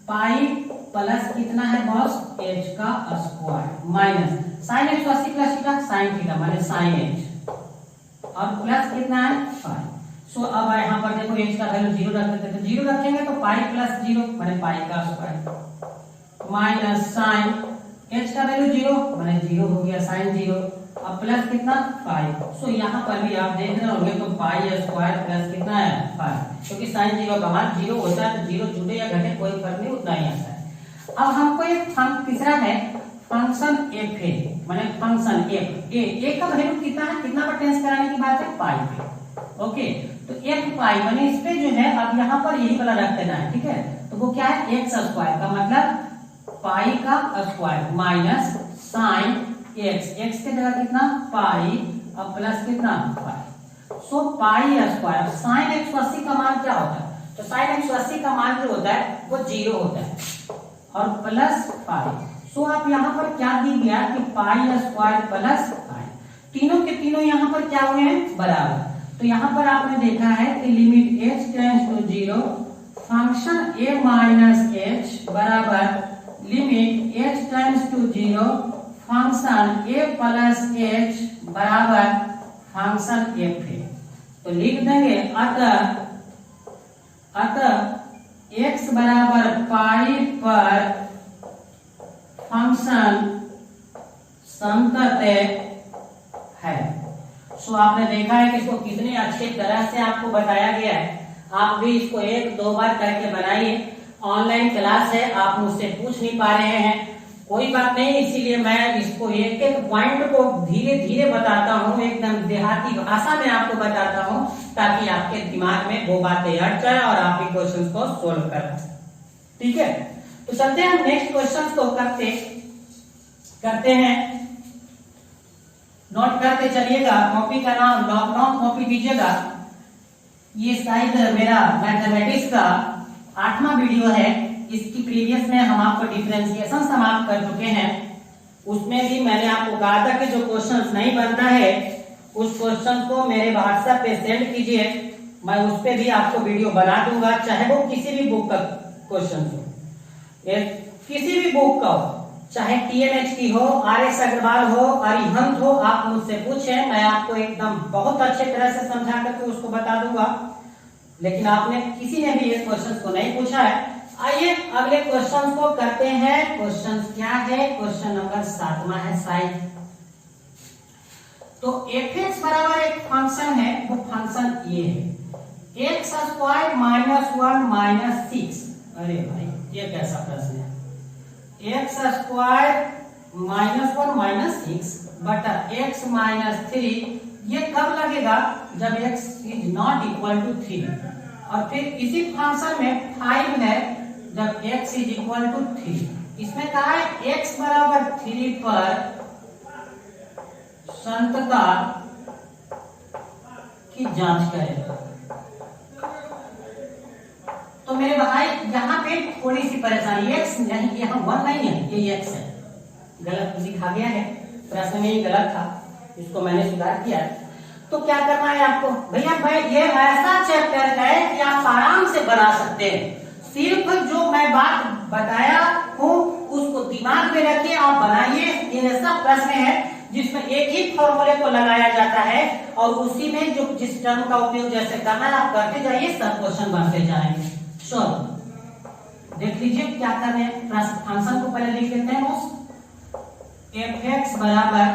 पाई प्लस कितना है बॉस h का square minus sine 180 plus theta sine theta माने साइन h, और प्लस कितना है 5। सो अब यहाँ पर देखो h का वैल्यू 0 रख देते, तो 0 रखेंगे तो पाई प्लस 0 माने पाई का स्क्वायर माइनस साइन h का वैल्यू 0 माने 0 हो गया साइन 0, अब प्लस कितना 5। सो यहाँ पर भी आप देख रहे होंगे तो पाई स्क्वायर प्लस कितना है 5, क्योंकि साइन 0 का मान 0 होता है तो 0 जुटे या घटे कोई फर्क नहीं, उतना ही आता है। अब हमको एक तीसरा है फंक्शन f है, माने फंक्शन f a का वैल्यू कितना है, कितना पर टेंस कराने की बात है पाई पे, ओके। तो f पाई माने इस पे जो है अब यहाँ पर यही वाला रख देना है, ठीक है। तो वो क्या है x स्क्वायर का मतलब पाई का स्क्वायर माइनस साइन x के जगह कितना पाई और प्लस कितना पाई। सो पाई स्क्वायर साइन 180 का मान क्या होता है, तो साइन 180 का मान जो होता है वो 0 होता है और प्लस पाई। सो आप यहाँ पर क्या दी गया कि पाई स्क्वायर प्लस पाई, तीनों के तीनों यहाँ पर क्या हुए हैं बराबर। तो यहाँ पर आपने देखा है कि limit h tends to 0 function a minus h बराबर limit h tends to 0 function a plus h बराबर फंक्शन f है। तो लिख देंगे अतः x बराबर पाई पर फंक्शन संतत है। सो आपने देखा है कि इसको कितने अच्छे तरह से आपको बताया गया है, आप भी इसको 1-2 बार करके बनाइए। ऑनलाइन क्लास है, आप मुझसे पूछ नहीं पा रहे हैं, कोई बात नहीं, इसीलिए मैं इसको एक एक पॉइंट को धीरे धीरे बताता हूँ, एकदम देहाती भाषा में आपको बताता हूँ, ताकि आपके दिमाग में वो बातें हट जाए और आप भी क्वेश्चन को सोल्व कर पाए, ठीक है। तो चलते हैं नेक्स्ट क्वेश्चन को करते हैं, नोट करते चलिएगा, कॉपी का नाम लॉकडाउन कॉपी कीजिएगा। ये शायद मेरा मैथमेटिक्स का 8वां वीडियो है, इसकी प्रीवियस में हम आपको डिफरेंशिएशन समाप्त कर चुके हैं, उसमें भी मैंने आपको कहा था कि जो क्वेश्चंस नहीं बनता है उस क्वेश्चन को मेरे व्हाट्सएप पे सेंड कीजिए, मैं उस पे भी आपको वीडियो बना दूंगा, चाहे वो किसी भी बुक का क्वेश्चन हो, किसी भी बुक का हो, चाहे TNH की हो, RS अग्रवाल हो, अरिहंत हो, आप मुझसे पूछें, मैं आपको एकदम बहुत अच्छे तरह से समझा करके उसको बता दूंगा। लेकिन आपने किसी ने भी ये क्वेश्चन को नहीं पूछा है। आइए अगले क्वेश्चन को करते हैं। क्वेश्चन क्या है, क्वेश्चन नंबर 7वां है साइन। तो fx बराबर एक फंक्शन है, वो फंक्शन ये है x स्क्वायर -1 -6। अरे भाई ये कैसा प्रश्न है, x स्क्वायर -1 -6 बटा x -3, ये कब लगेगा जब x is not equal to 3, और फिर इसी फंक्शन में 5 है जब x इज इक्वल टू 3। इसमें कहा है x बराबर 3 पर संतता की जांच करें। तो मेरे भाई यहाँ पे थोड़ी सी परेशानी, एक्स नहीं, यहाँ 1 नहीं है, ये एक्स है, गलत लिखा गया है, प्रश्न में ये गलत था, इसको मैंने सुधार किया है। तो क्या करना है आपको भैया, भाई ये ऐसा चैप्टर है कि आप आराम से बना सकते हैं, सिर्फ जो मैं बात बताया हूँ उसको दिमाग में रखिए, आप बनाइए। ये ऐसा प्रश्न है जिसमें एक ही फॉर्मूले को लगाया जाता है और उसी में जो जिस टर्म का उपयोग जैसे करना है आप करते जाइए, सब क्वेश्चन बनते जाएंगे। चलो देख लीजिए क्या कर रहे हैं, फंक्शन को पहले लिख लेते हैं। fx बराबर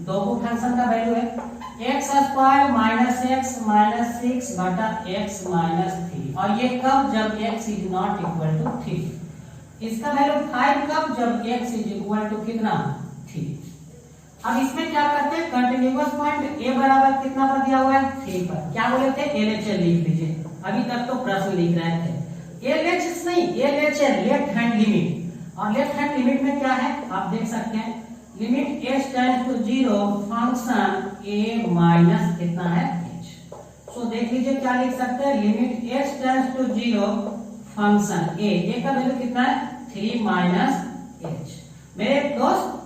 दो को फंक्शन का वैल्यू है x square minus x minus 6 बटा एक्स माइनस 3, और ये कब, जब x is not equal to 3। इसका वैल्यू 5 कब, जब x इज इक्वल टू कितना 3। अब इसमें क्या करते हैं, कंटिन्यूअस पॉइंट a बराबर कितना पर दिया हुआ है 3 पर, क्या बोले थे LHS लिख लीजिए, अभी तक तो प्रश्न लिख रहे थे। LHS नहीं, LHS लेफ्ट हैंड लिमिट, और लेफ्ट हैंड लिमिट में क्या है आप देख सकते हैं, limit h tends to 0 function a minus कितना है h। सो देख लीजिए क्या लिख सकते हैं, limit h tends to 0 function a का वैल्यू कितना है 3 माइनस h। मेरे दोस्त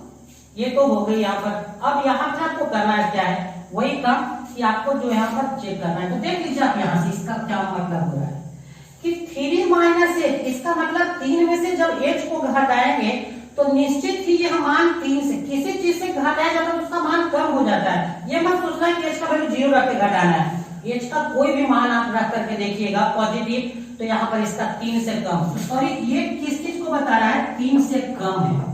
ये तो हो गई यहाँ पर। अब यहाँ पे आपको करना है क्या है, वही काम कि आपको जो यहाँ पर चेक करना है। तो देख लीजिए आप यहाँ से इसका क्या मतलब हो रहा है कि 3 माइनस h, इसका मतलब 3 में से जब h को घटाएंगे तो निश्चित ही यह मान 3 से, किसी चीज से घटाया जाता है उसका मान कम हो जाता है। ये मत सोचना कि h का वैल्यू 0 रख के घटाना है, h का कोई भी मान आप रख करके देखिएगा पॉजिटिव, तो यहाँ पर इसका 3 से कम, और ये किस चीज को बता रहा है 3 से कम है।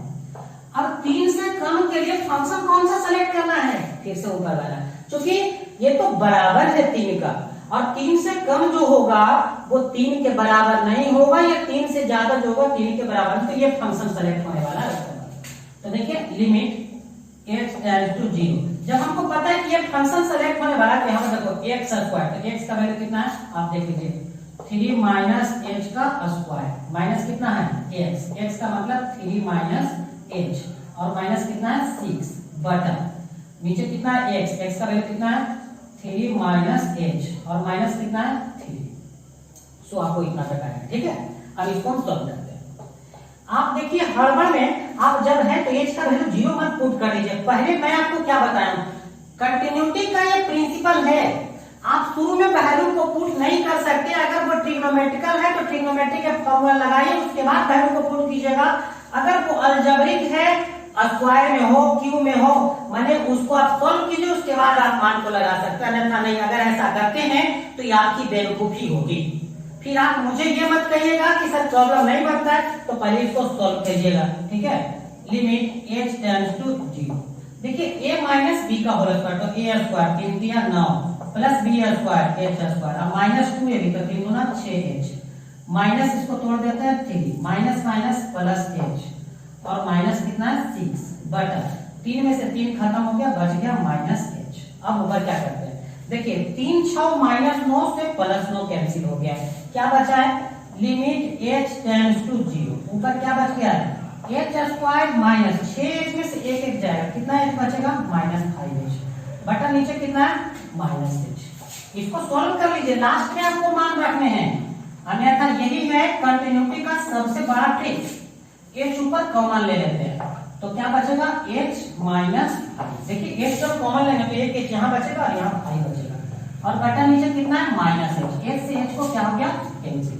अब 3 से कम के लिए फंक्शन कौन सा सेलेक्ट करना है, फिर से ऊपर वाला, क्योंकि ये तो बराबर है 3 का, और 3 से कम जो होगा वो 3 के बराबर नहीं होगा, या 3 से ज्यादा जो होगा 3 के बराबर, तो ये फंक्शन सेलेक्ट होने वाला है। तो देखिए लिमिट h टेंड्स टू 0, जब हमको पता है कि ये फंक्शन सेलेक्ट होने वाला है, तो यहाँ देखो x स्क्वायर, तो x का वैल्यू कितना है आप देख लीजिए 3 माइनस h का स्क्वायर, माइनस कितना है x, x का मतलब 3 माइनस h, और माइनस कितना है 6 बटा नीचे कितना है x, x का वैल्यू कितना है 3 माइनस h, और माइनस कितना है 3। सो आपको इतना पता है, ठीक है। अब इसको हम सॉल्व करते हैं। आप देखिए हड़बड़ में आप जब है तो h का वैल्यू 0 मत पुट कर दीजिए। पहले मैं आपको क्या बताया, कंटिन्यूटी का ये प्रिंसिपल है, आप शुरू में वैल्यू को पुट नहीं कर सकते। अगर वो ट्रिग्नोमेट्रिकल है तो ट्रिग्नोमेट्री का फॉर्मूला लगाइए, उसके बाद वैल्यू को पुट कीजिएगा। अगर वो अलजेब्रिक है, स्क्वायर में हो, क्यू में हो, माने उसको आप सॉल्व कीजिए, उसके बाद आप मान को लगा सकते हैं, अन्यथा नहीं। अगर ऐसा करते हैं तो ये आपकी बेवकूफी होगी। फिर आप मुझे ये मत कहिएगा कि सर प्रॉब्लम नहीं बनता है, तो पहले इसको सॉल्व कीजिएगा, ठीक है। लिमिट h टेंड्स टू 0, देखिए a माइनस b का होल स्क्वायर, तो a स्क्वायर 3 दिया 9 plus b square h square, अब माइनस 2a तो 3 गुना 6h, माइनस इसको तोड़ देते हैं 3, माइनस माइनस प्लस h, और माइनस कितना है 6 बटा 3 में से 3 खत्म हो गया, बच गया माइनस h। अब ऊपर क्या करते हैं, देखिए 3 6 माइनस 9 से प्लस 9 कैंसिल हो गया, क्या बचा है लिमिट h टेंड्स टू 0, ऊपर क्या बच गया है h स्क्वायर माइनस 6h में से 1 1 जाएगा, कितना h बचेगा माइनस 5h, बटा नीचे कितना है माइनस h। इसको सॉल्व कर लीजिए, लास्ट में आपको मान रखने हैं, अन्यथा यही है कंटिन्यूटी का सबसे बड़ा ट्रिक। h ऊपर कॉमन ले लेते हैं, तो क्या बचेगा h माइनस 5। देखिए h जब कॉमन लेंगे तो एक h यहाँ बचेगा और यहाँ 5 बचेगा, और बटा नीचे कितना है माइनस h, h से h को क्या हो गया cancel.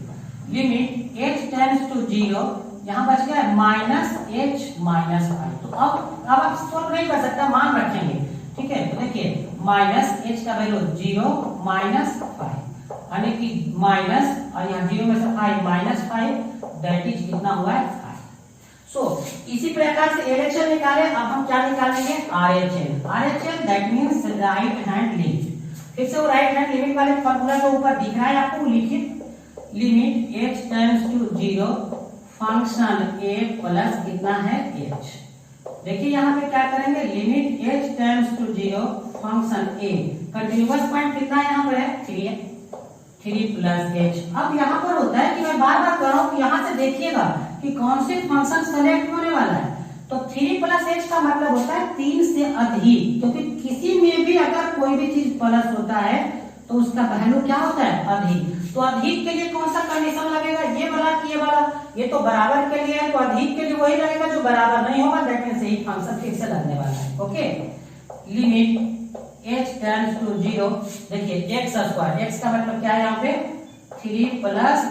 Limit h tends to 0, यहाँ बच गया माइनस h माइनस 5। तो अब आप सॉल्व नहीं कर सकते, मान रखेंगे, ठीक है। तो देखिए माइनस h का वैल्यू 0 माइनस 5, यानी कि माइनस, और यहाँ 0 में से 5 माइनस 5, दैट इज कितना हुआ है 5। सो इसी प्रकार से LHS निकाले। अब हम क्या निकालेंगे RHS, RHS that means right hand limit. फिर से वो राइट हैंड लिमिट वाले फार्मूला जो ऊपर दिख रहा है आपको लिखिए, limit h tends to 0 function a plus कितना है h। देखिए यहाँ पे क्या करेंगे, limit h tends to 0 function a, continuous point कितना है यहाँ पर है 3 है, 3 प्लस h। अब यहाँ पर होता है कि मैं बार बार कर रहा हूँ, यहाँ से देखिएगा कि कौन से फंक्शन सेलेक्ट होने वाला है। तो 3 प्लस एच का मतलब होता है 3 से अधिक, क्योंकि किसी में भी अगर कोई भी चीज प्लस होता है तो उसका वैल्यू क्या होता है? अधिक। तो अधिक के लिए कौन सा कंडीशन लगेगा? ये वाला कि ये वाला? ये तो बराबर के लिए है, तो अधिक के लिए वही लगेगा जो बराबर नहीं होगा, दैट मींस यही फंक्शन फिर से लगने वाला है। Okay, limit h tends to 0, देखिए x स्क्वायर, x का मतलब क्या है यहाँ पे? 3 प्लस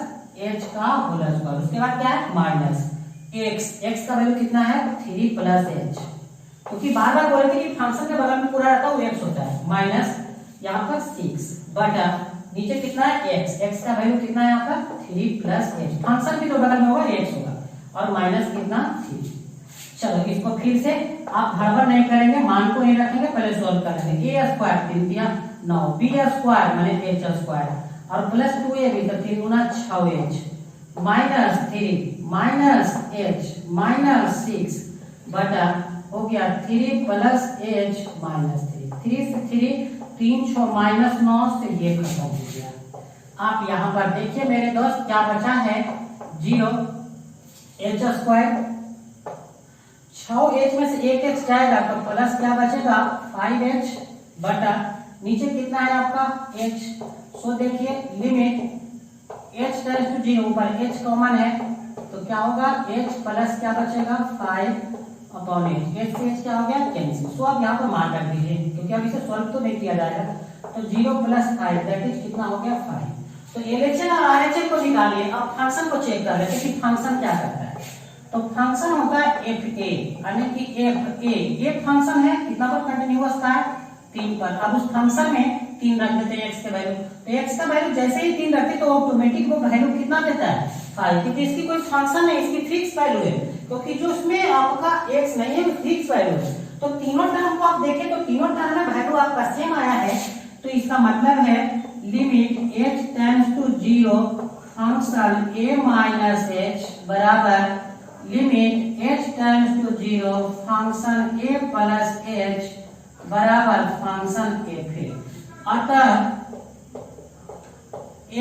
h का होल स्क्वायर, उसके बाद क्या है? माइनस x का वैल्यू कितना है? 3 प्लस h, क्योंकि बार बार बोले थे कि फंक्शन के बगल में पूरा रहता है वो x होता है, माइनस यहाँ पर 6 बटा नीचे कितना है? x का वैल्यू कितना है यहाँ पर? 3 प्लस h, फंक्शन भी तो बगल में होगा x होगा, और माइनस कितना? 3। चलो इसको फिर से आप हड़बड़ नहीं करेंगे, मान को नहीं रखेंगे, पहले सॉल्व कर लेंगे। a स्क्वायर 3 दिया 9, b स्क्वायर माने h स्क्वायर, और प्लस 2ab तो 3 गुना 6h, minus 3 minus h minus 6 बटा हो गया 3 प्लस h माइनस 3 से 3 6 माइनस 9 से ये खत्म हो गया। आप यहाँ पर देखिए मेरे दोस्त क्या बचा है? 0 h स्क्वायर, 6h में से 1h जाएगा तो प्लस क्या बचेगा? 5h बटा नीचे कितना है आपका? h। सो देखिए लिमिट h टेंड्स टू 0, ऊपर h कॉमन है तो क्या होगा? h प्लस क्या बचेगा? 5 अपॉन h, h से h क्या हो गया? कैंसिल। सो अब यहाँ पर मान रख दीजिए, क्योंकि अब इसे सॉल्व तो नहीं किया जाएगा, तो 0 प्लस 5 दैट इज कितना हो गया? 5। तो LHS और RHS को निकालिए। अब फंक्शन को चेक कर लेते हैं कि फंक्शन क्या करता है। तो फंक्शन होता है fa, यानी कि fa ये फंक्शन है कितना पर कंटिन्यूअस का है? 3 पर। अब उस फंक्शन में 3 रख देते हैं x के वैल्यू, तो x का वैल्यू जैसे ही 3 रखते तो ऑटोमेटिक वो वैल्यू कितना देता है? 5, क्योंकि इसकी कोई फंक्शन नहीं, इसकी फिक्स वैल्यू है, क्योंकि जो उसमें आपका x नहीं है वो फिक्स वैल्यू है। तो तीनों टर्म को आप देखें तो तीनों टर्म में वैल्यू आपका सेम आया है, तो इसका मतलब है limit h tends to 0 function a minus h बराबर limit h tends to 0 function a plus h बराबर फंक्शन f। अतः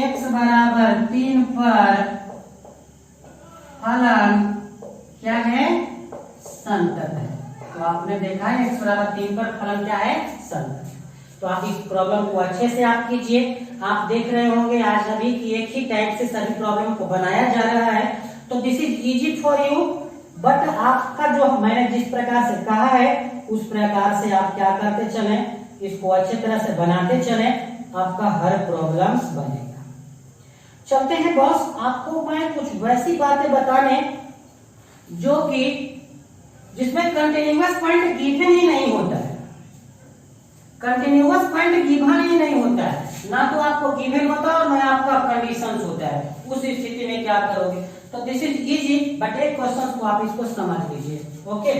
x बराबर 3 पर फलन क्या है? संतत है। तो आपने देखा है x बराबर 3 पर फलन क्या है? संतत। तो आप इस प्रॉब्लम को अच्छे से आप कीजिए। आप देख रहे होंगे आज अभी कि एक ही टाइप से सभी प्रॉब्लम को बनाया जा रहा है, तो this is easy for you, but आपका जो मैंने जिस प्रकार से कहा है उस प्रकार से आप क्या करते चले, इसको अच्छे तरह से बनाते चले, आपका हर प्रॉब्लम बनेगा। चलते हैं बॉस, आपको मैं कुछ वैसी बातें बताने जो कि जिसमें कंटिन्यूअस पॉइंट गिवन ही नहीं होता है। कंटिन्यूअस पॉइंट गिवन ही नहीं होता है, ना तो आपको गिवन होता है और ना आपका कंडीशंस होता है। उस स्थिति में क्या करोगे? तो दिस इज इजी, बट एक क्वेश्चन को आप इसको समझ लीजिए। ओके,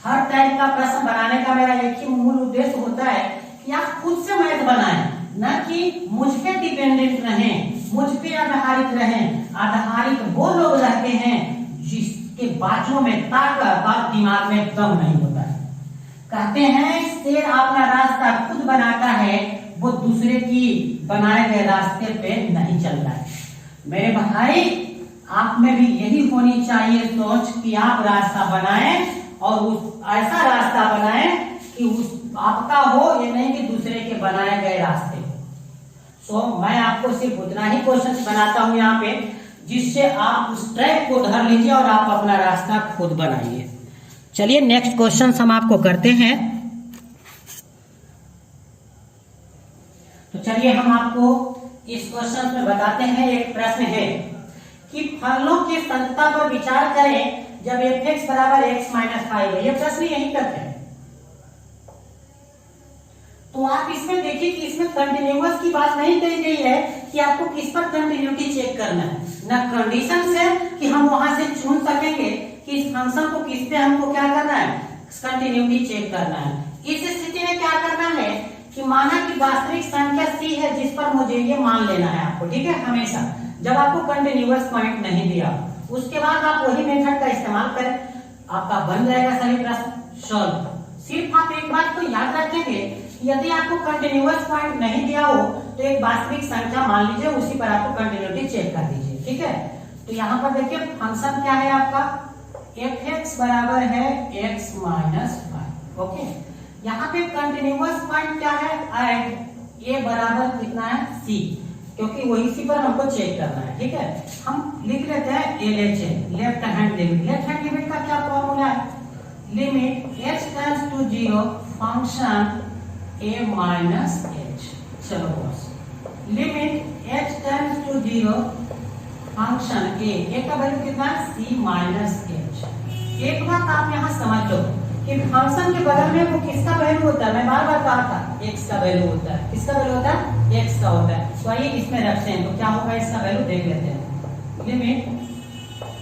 हर टाइप का प्रश्न बनाने का मेरा एक ही मूल उद्देश्य होता है कि आप खुद से मैथ बनाएं, न कि मुझ पे डिपेंडेंट रहें, मुझ पे आधारित रहें। आधारित वो लोग रहते हैं जिसके बाजू में ताकत और दिमाग में दम नहीं होता है। कहते हैं शेर अपना रास्ता खुद बनाता है, वो दूसरे की बनाए गए रास्ते पे नहीं चलता है। मेरे भाई, आप में भी यही होनी चाहिए सोच कि आप रास्ता बनाएं और उस ऐसा रास्ता बनाएं कि उस आपका हो, ये नहीं कि दूसरे के बनाए गए रास्ते हो। सो मैं आपको सिर्फ उतना ही क्वेश्चन बनाता हूं यहाँ पे जिससे आप उस ट्रैक को धर लीजिए और आप अपना रास्ता खुद बनाइए। चलिए नेक्स्ट क्वेश्चन हम आपको करते हैं। तो चलिए हम आपको इस क्वेश्चन में बताते हैं। एक प्रश्न है कि फलनों की संतता पर विचार करें जब f(x) बराबर x माइनस 5 है। ये प्रश्न यही करते हैं। तो आप इसमें देखिए कि इसमें कंटिन्यूअस की बात नहीं कही गई है कि आपको किस पर कंटिन्यूटी चेक करना है, ना कंडीशन से कि हम वहां से चुन सकेंगे कि इस फंक्शन को किस पे हमको क्या करना है, कंटिन्यूटी चेक करना है। इस स्थिति में क्या करना है कि माना कि वास्तविक संख्या c है जिस पर मुझे ये मान लेना है आपको, ठीक है। हमेशा जब आपको कंटिन्यूअस पॉइंट नहीं दिया उसके बाद आप वही मेथड का इस्तेमाल करें, आपका बन जाएगा सभी प्रश्न सॉल्व। सिर्फ आप एक बात को याद रखेंगे, यदि आपको कंटिन्यूअस पॉइंट नहीं दिया हो तो एक वास्तविक संख्या मान लीजिए, उसी पर आपको कंटिन्यूटी चेक कर दीजिए, ठीक है। तो यहाँ पर देखिए फंक्शन क्या है आपका एफ एक्स बराबर है एक्स माइनस फाइव। ओके, यहाँ पे कंटिन्यूअस पॉइंट क्या है, एट ए बराबर कितना है सी, क्योंकि वही सी पर हमको चेक करना है। ठीक है, हम लिख लेते हैं LHS, left hand limit. Left hand limit का क्या फॉर्मूला है, limit h tends to 0 function a minus h। चलो boss, limit h tends to 0 function a का वैल्यू कितना है c माइनस h। एक बात आप यहाँ समझ लो कि फंक्शन के बगल में वो किसका वैल्यू होता है, मैं बार बार कहा था x का वैल्यू होता है। किसका वैल्यू होता है, x का होता है। तो आइए इसमें रखते हैं, तो क्या होगा इसका वैल्यू देख लेते हैं। Limit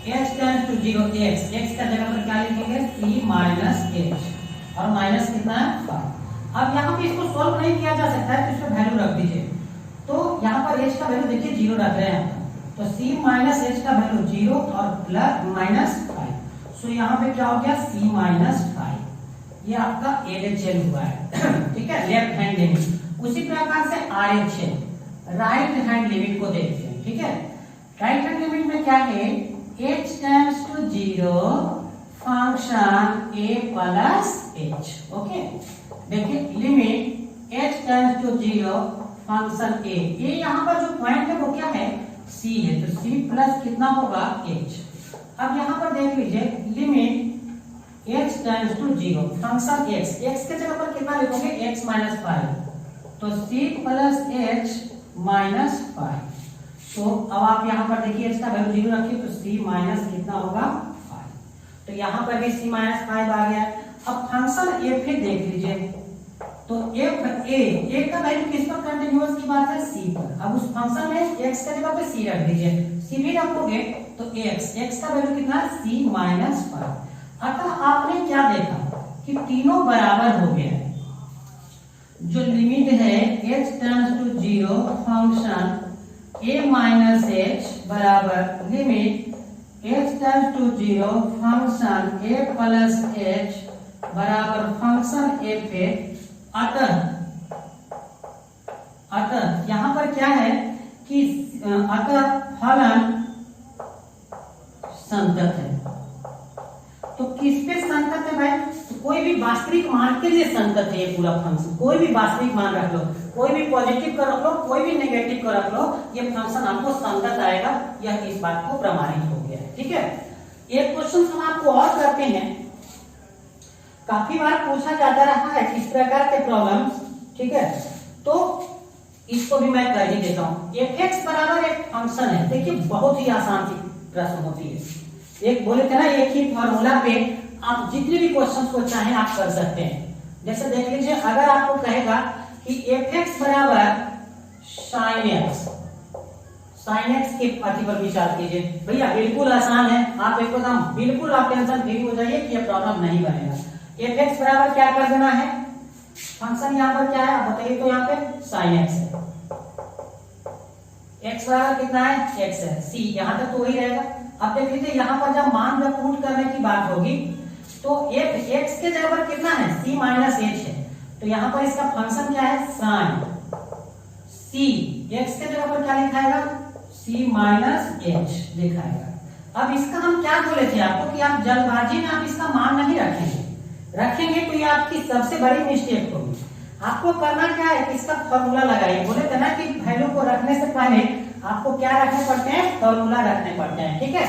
h tends to 0 x का जगह पर क्या लिखेंगे c माइनस h, और माइनस कितना है 5। अब यहाँ पे इसको सॉल्व नहीं किया जा सकता है, तो इसका वैल्यू रख दीजिए। तो यहाँ पर h का वैल्यू देखिए 0 रख रहे हैं, तो c माइनस h का वैल्यू 0 और प्लस माइनस 5। सो यहाँ पे क्या हो गया c माइनस 5, ये आपका LHS हुआ है। ठीक है, लेफ्ट हैंड लिमिट। उसी प्रकार से RHS, राइट हैंड लिमिट को देखते हैं। ठीक है, राइट हैंड लिमिट में क्या है, h tends to 0 function a plus h। Okay, देखिए limit h tends to 0 function a, ये यहाँ पर जो पॉइंट है वो क्या है c है, तो c प्लस कितना होगा h। अब यहाँ पर देख लीजिए limit h tends to 0 function x के जगह पर कितना लिखोगे x माइनस 5, तो c प्लस h माइनस 5। तो अब आप यहाँ पर देखिए h का वैल्यू 0 रखिए, तो c माइनस कितना होगा 5। तो यहाँ पर भी c माइनस 5 आ गया। अब फंक्शन f फिर देख लीजिए, तो f a का वैल्यू किस पर कंटिन्यूअस की बात है c पर। अब उस फंक्शन में x के जगह पे c रख दीजिए, c भी रखोगे तो x का वैल्यू कितना है c माइनस 5। अतः आपने क्या देखा कि तीनों बराबर हो गए। जो लिमिट है h tends to 0 function a minus h बराबर limit h tends to 0 function a plus h बराबर फंक्शन f है। अतः यहाँ पर क्या है कि अतः फलन संतत है। तो किस पे संतत है भाई, तो कोई भी वास्तविक मान के लिए संतत है ये पूरा फंक्शन। कोई भी वास्तविक मान रख लो, कोई भी पॉजिटिव को रख लो, कोई भी नेगेटिव को रख लो, ये फंक्शन आपको संतत आएगा। यह इस बात को प्रमाणित हो गया है। ठीक है, एक क्वेश्चन हम आपको और करते हैं, काफी बार पूछा जाता रहा है इस प्रकार के प्रॉब्लम्स। ठीक है, तो इसको भी मैं कर ही देता हूं। f(x) बराबर एक फंक्शन है। देखिए बहुत ही आसान सी प्रश्न होती है। एक बोले थे ना, एक ही फॉर्मूला पे आप जितने भी क्वेश्चंस को चाहें आप कर सकते हैं। जैसे देख लीजिए, अगर आपको कहेगा कि f(x) बराबर sin x, sin x के अति पर विचार कीजिए। भैया बिल्कुल आसान है, आप एकदम बिल्कुल आप टेंशन फ्री हो जाइए कि ये प्रॉब्लम नहीं बनेगा। f(x) बराबर क्या कर देना है, फंक्शन यहाँ पर क्या है आप बताइए, तो यहाँ पे sin x है, x बराबर कितना है x है, c यहाँ तक तो वही रहेगा। अब देख लीजिए यहाँ पर जब मान जब पुट करने की बात होगी तो f(x) के जगह पर कितना है c माइनस h है, तो यहाँ पर इसका फंक्शन क्या है sin c, x के जगह पर क्या लिखाएगा c माइनस h लिखाएगा। अब इसका हम क्या बोले थे आपको कि आप जल्दबाजी में आप इसका मान नहीं रखेंगे तो ये आपकी सबसे बड़ी मिस्टेक होगी। आपको करना क्या है, इसका फॉर्मूला लगाइए। बोले थे ना कि वैल्यू को रखने से पहले आपको क्या रखने पड़ते हैं, फॉर्मूला रखने पड़ते हैं। ठीक है,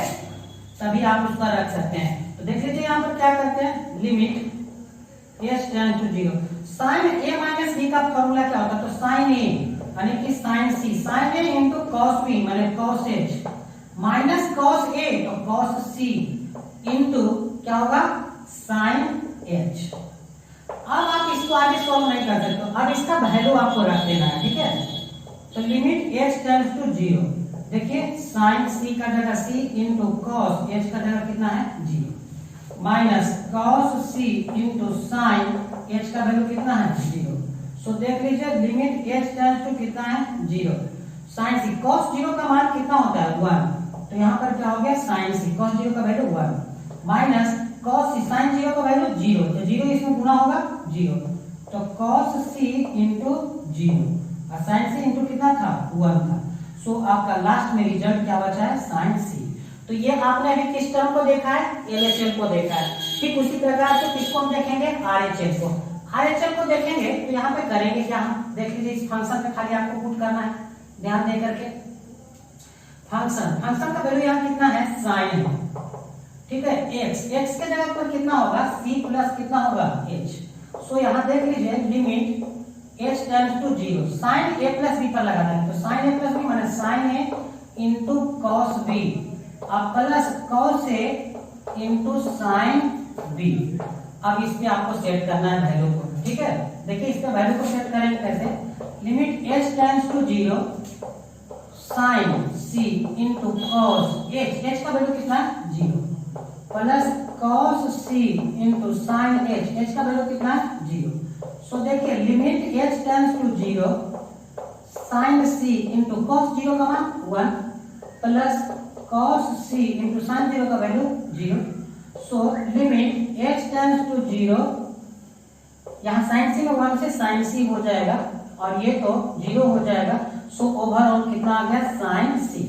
तभी आप उसका रख सकते हैं। तो देख लीजिए यहाँ पर क्या करते हैं, limit h tends to 0 sin a minus b का फॉर्मूला क्या होता है, तो sin a यानी कि sin c, sin a into cos b माने cos h minus cos a तो cos c into क्या होगा sin h। अब आप इसको आगे सॉल्व नहीं कर सकते, अब इसका वैल्यू आपको रख देना है। ठीक है, तो लिमिट h टेंड्स टू 0, देखिए sin c का जगह c into cos h का जगह कितना है 0 minus cos c into sin h का वैल्यू कितना है 0। सो देख लीजिए लिमिट h टेंड्स टू कितना है 0, sin c cos 0 का मान कितना होता है 1, तो यहाँ पर क्या हो गया sin c cos 0 का value 1 minus cos c sin 0 का वैल्यू 0, तो 0 इसमें गुना होगा 0, तो cos c into 0 और sin c into कितना था 1 था। सो आपका लास्ट में रिजल्ट क्या बचा है sin c। तो ये आपने अभी किस टर्म को देखा है, LHS को देखा है। ठीक उसी प्रकार से किसको हम देखेंगे, RHS को। RHS को देखेंगे तो यहाँ पे करेंगे क्या, हम देख लीजिए इस फंक्शन पे खाली आपको पुट करना है, ध्यान दे करके। फंक्शन का वैल्यू यहाँ कितना है, साइन है, ठीक है। x के जगह पर कितना होगा, c प्लस कितना होगा, h। सो यहाँ देख लीजिए limit h tends to 0, sine a plus b पर लगाना है, तो साइन a प्लस b माने sine a into cos b अब plus cos a into sine b। अब इस पे आपको सेट करना है वैल्यू को, ठीक है। देखिए इस पे वैल्यू को सेट करेंगे कैसे, limit h tends to 0 sine c into cos h का वैल्यू कितना है, 0 plus cos c into sine h का वैल्यू कितना है, 0। सो देखिए limit h tends to 0 sine c into cos 0 का मान 1 plus cos c into sine 0 का value 0। So limit h tends to 0, यहाँ साइन c में 1 से साइन c हो जाएगा और ये तो 0 हो जाएगा। सो ओवरऑल कितना आ गया, साइन c।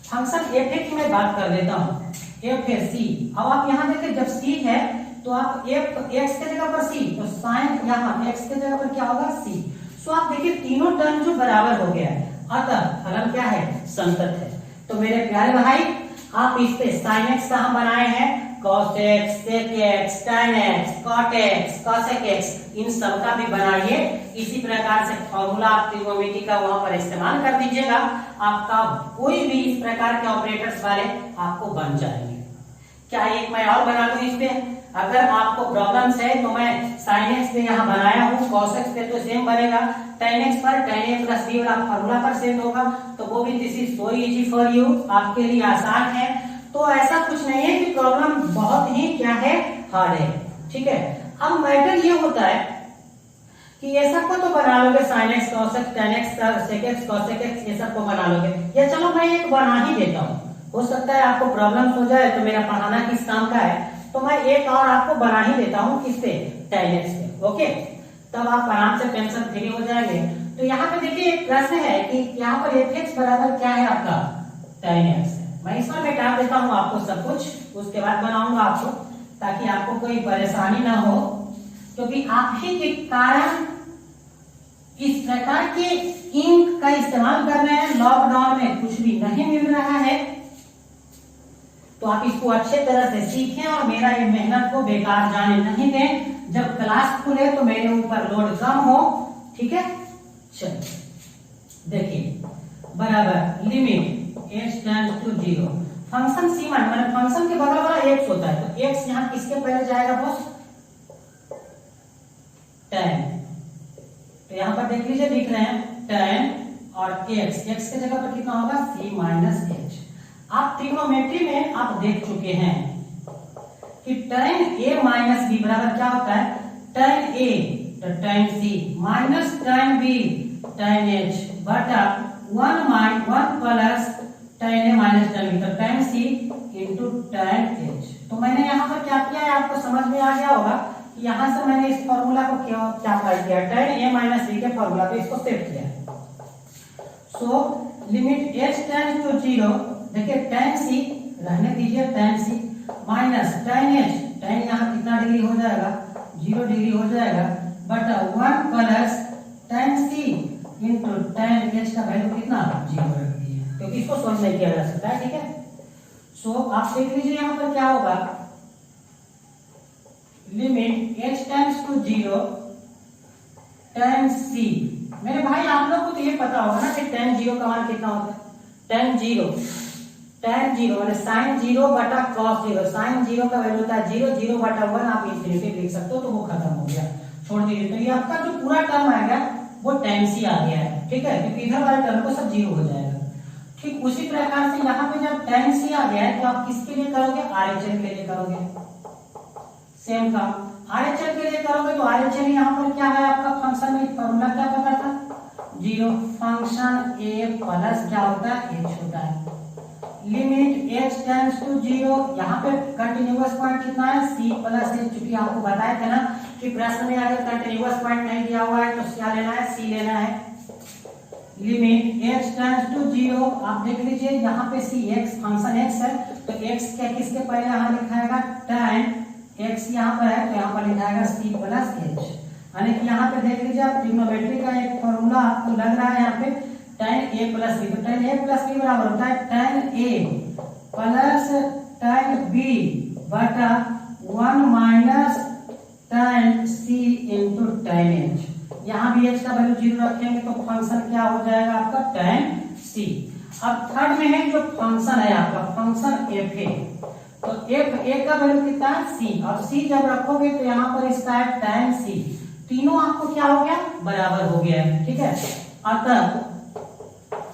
फंक्शन f की मैं बात कर लेता हूँ, f है c। अब आप यहाँ देखिए जब c है तो आप f x के जगह पर c, तो साइन यहाँ x के जगह पर क्या होगा, c। सो आप देखिए तीनों टर्म जो बराबर हो गया है, अतः फलन क्या है, संतत है। तो मेरे प्यारे भाई आप इस पे sin x का हम बनाए हैं cos x, sec x, tan x, cot x, cosec x, इन सब का भी बनाइए। इसी प्रकार से फॉर्मूला आप ट्रिग्नोमेट्री का वहां पर इस्तेमाल कर दीजिएगा, आपका कोई भी इस प्रकार के ऑपरेटर्स वाले आपको बन जाएंगे। क्या एक मैं और बना दूं इस पे, अगर आपको प्रॉब्लम्स है तो मैं sin x पे यहाँ बनाया हूँ, cos x पे तो सेम बनेगा, tan x पर tan a प्लस b वाला फॉर्मूला पर सेट होगा, तो वो भी this is so easy for you, आपके लिए आसान है। तो ऐसा कुछ नहीं है कि प्रॉब्लम बहुत ही क्या है, हार्ड है, ठीक है। अब मैटर ये होता है कि ये सबको तो बना लोगे, sin x, cos x, tan x, sec x, cosec x, ये सबको बना लोगे। या चलो मैं एक बना ही देता हूँ, हो सकता है आपको प्रॉब्लम्स हो जाए, तो मेरा पढ़ाना किस काम का है, तो मैं एक और आपको बना ही देता हूँ, किस पे, tan x पे, ओके। तब आप आराम से टेंशन फ्री हो जाएंगे। तो यहाँ पे देखिए एक प्रश्न है कि यहाँ पर fx बराबर क्या है आपका, tan x। मैं इसमें मिटा देता हूँ आपको सब कुछ, उसके बाद बनाऊंगा आपको, ताकि आपको कोई परेशानी ना हो, क्योंकि आप ही के कारण इस प्रकार के इंक का इस्तेमाल कर रहे हैं, लॉकडाउन में कुछ भी नहीं मिल रहा है, तो आप इसको अच्छे तरह से सीखें और मेरा ये मेहनत को बेकार जाने नहीं दें। जब क्लास खुले तो मेरे ऊपर लोड कम हो, ठीक है। चलिए देखिए बराबर limit h tends to 0, function c माने फंक्शन के बगल वाला x होता है, तो x यहाँ किसके पहले जाएगा बॉस, tan। तो यहाँ पर देख लीजिए लिख रहे हैं tan और x के जगह पर कितना होगा, c माइनस h। आप ट्रिग्नोमेट्री में आप देख चुके हैं कि tan a माइनस b बराबर क्या होता है, tan a तो tan c minus tan b tan h बटा 1 plus tan a minus tan b, तो tan c into tan h। तो मैंने यहाँ पर क्या किया है, आपको समझ में आ गया होगा कि यहाँ से मैंने इस फॉर्मूला को क्या अप्लाई किया, tan a माइनस b के फॉर्मूला पे इसको सेट किया। So limit h tends to 0, देखिए tan c रहने दीजिए, tan c minus tan h, tan यहाँ कितना डिग्री हो जाएगा, 0 डिग्री हो जाएगा, बटा 1 plus tan c into tan h का वैल्यू कितना, 0 रख दिए, क्योंकि इसको सॉल्व नहीं किया जा सकता है, ठीक है। सो आप देख लीजिए यहाँ पर क्या होगा, limit h tends to 0 tan c। मेरे भाई आप लोग को तो ये पता होगा ना कि tan 0 का मान कितना होता है, tan 0 माने sin 0 बटा cos 0, sin 0 का वैल्यू होता है 0, 0 बटा 1 आप इंफिनिटी लिख सकते हो, तो वो खत्म हो गया, छोड़ दीजिए। तो ये आपका जो पूरा टर्म आएगा वो tan c आ गया है, ठीक है, क्योंकि इधर वाले टर्म को सब 0 हो जाएगा। ठीक उसी प्रकार से यहाँ पे जब tan c आ गया है तो आप किसके लिए करोगे, RHS के लिए करोगे, सेम काम RHS के लिए करोगे। तो RHS यहाँ पर क्या है आपका फंक्शन में फॉर्मूला क्या पता था, 0, फंक्शन a प्लस क्या होता है, h होता है। लिमिट h टेंड्स टू 0, यहाँ पे कंटीन्यूअस पॉइंट कितना है, c प्लस h, चूंकि आपको बताया था ना कि प्रश्न में अगर कंटीन्यूअस पॉइंट नहीं दिया हुआ है तो क्या लेना है, c लेना है। लिमिट h टेंड्स टू 0, आप देख लीजिए यहाँ पे सी एक्स फंक्शन एक्स है, तो एक्स क्या किसके पहले यहाँ लिखाएगा tan एक्स यहाँ पर है, तो यहाँ पर लिखाएगा सी प्लस एच। यानी कि यहाँ पे देख लीजिए आप ट्रिग्नोमेट्री का एक फॉर्मूला आपको लग रहा है यहाँ पे tan a प्लस बी, तो tan a प्लस बी बराबर होता है tan a plus tan b बटा 1 minus tan c into tan h। यहाँ भी h का वैल्यू 0 रखेंगे तो फंक्शन क्या हो जाएगा आपका tan c। अब थर्ड में है जो फंक्शन है आपका फंक्शन f है, तो f a का वैल्यू कितना है c, और c जब रखोगे तो यहाँ पर इसका है tan c, तीनों आपको क्या हो गया बराबर हो गया है, ठीक है। अतः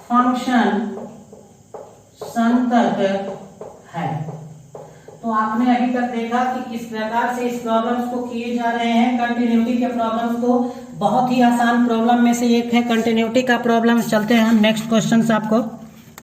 फंक्शन संतत है। तो आपने अभी तक देखा कि किस प्रकार से इस प्रॉब्लम्स को किए जा रहे हैं। कंटिन्यूटी के प्रॉब्लम्स को बहुत ही आसान प्रॉब्लम में से एक है कंटिन्यूटी का प्रॉब्लम। चलते हैं हम नेक्स्ट क्वेश्चन आपको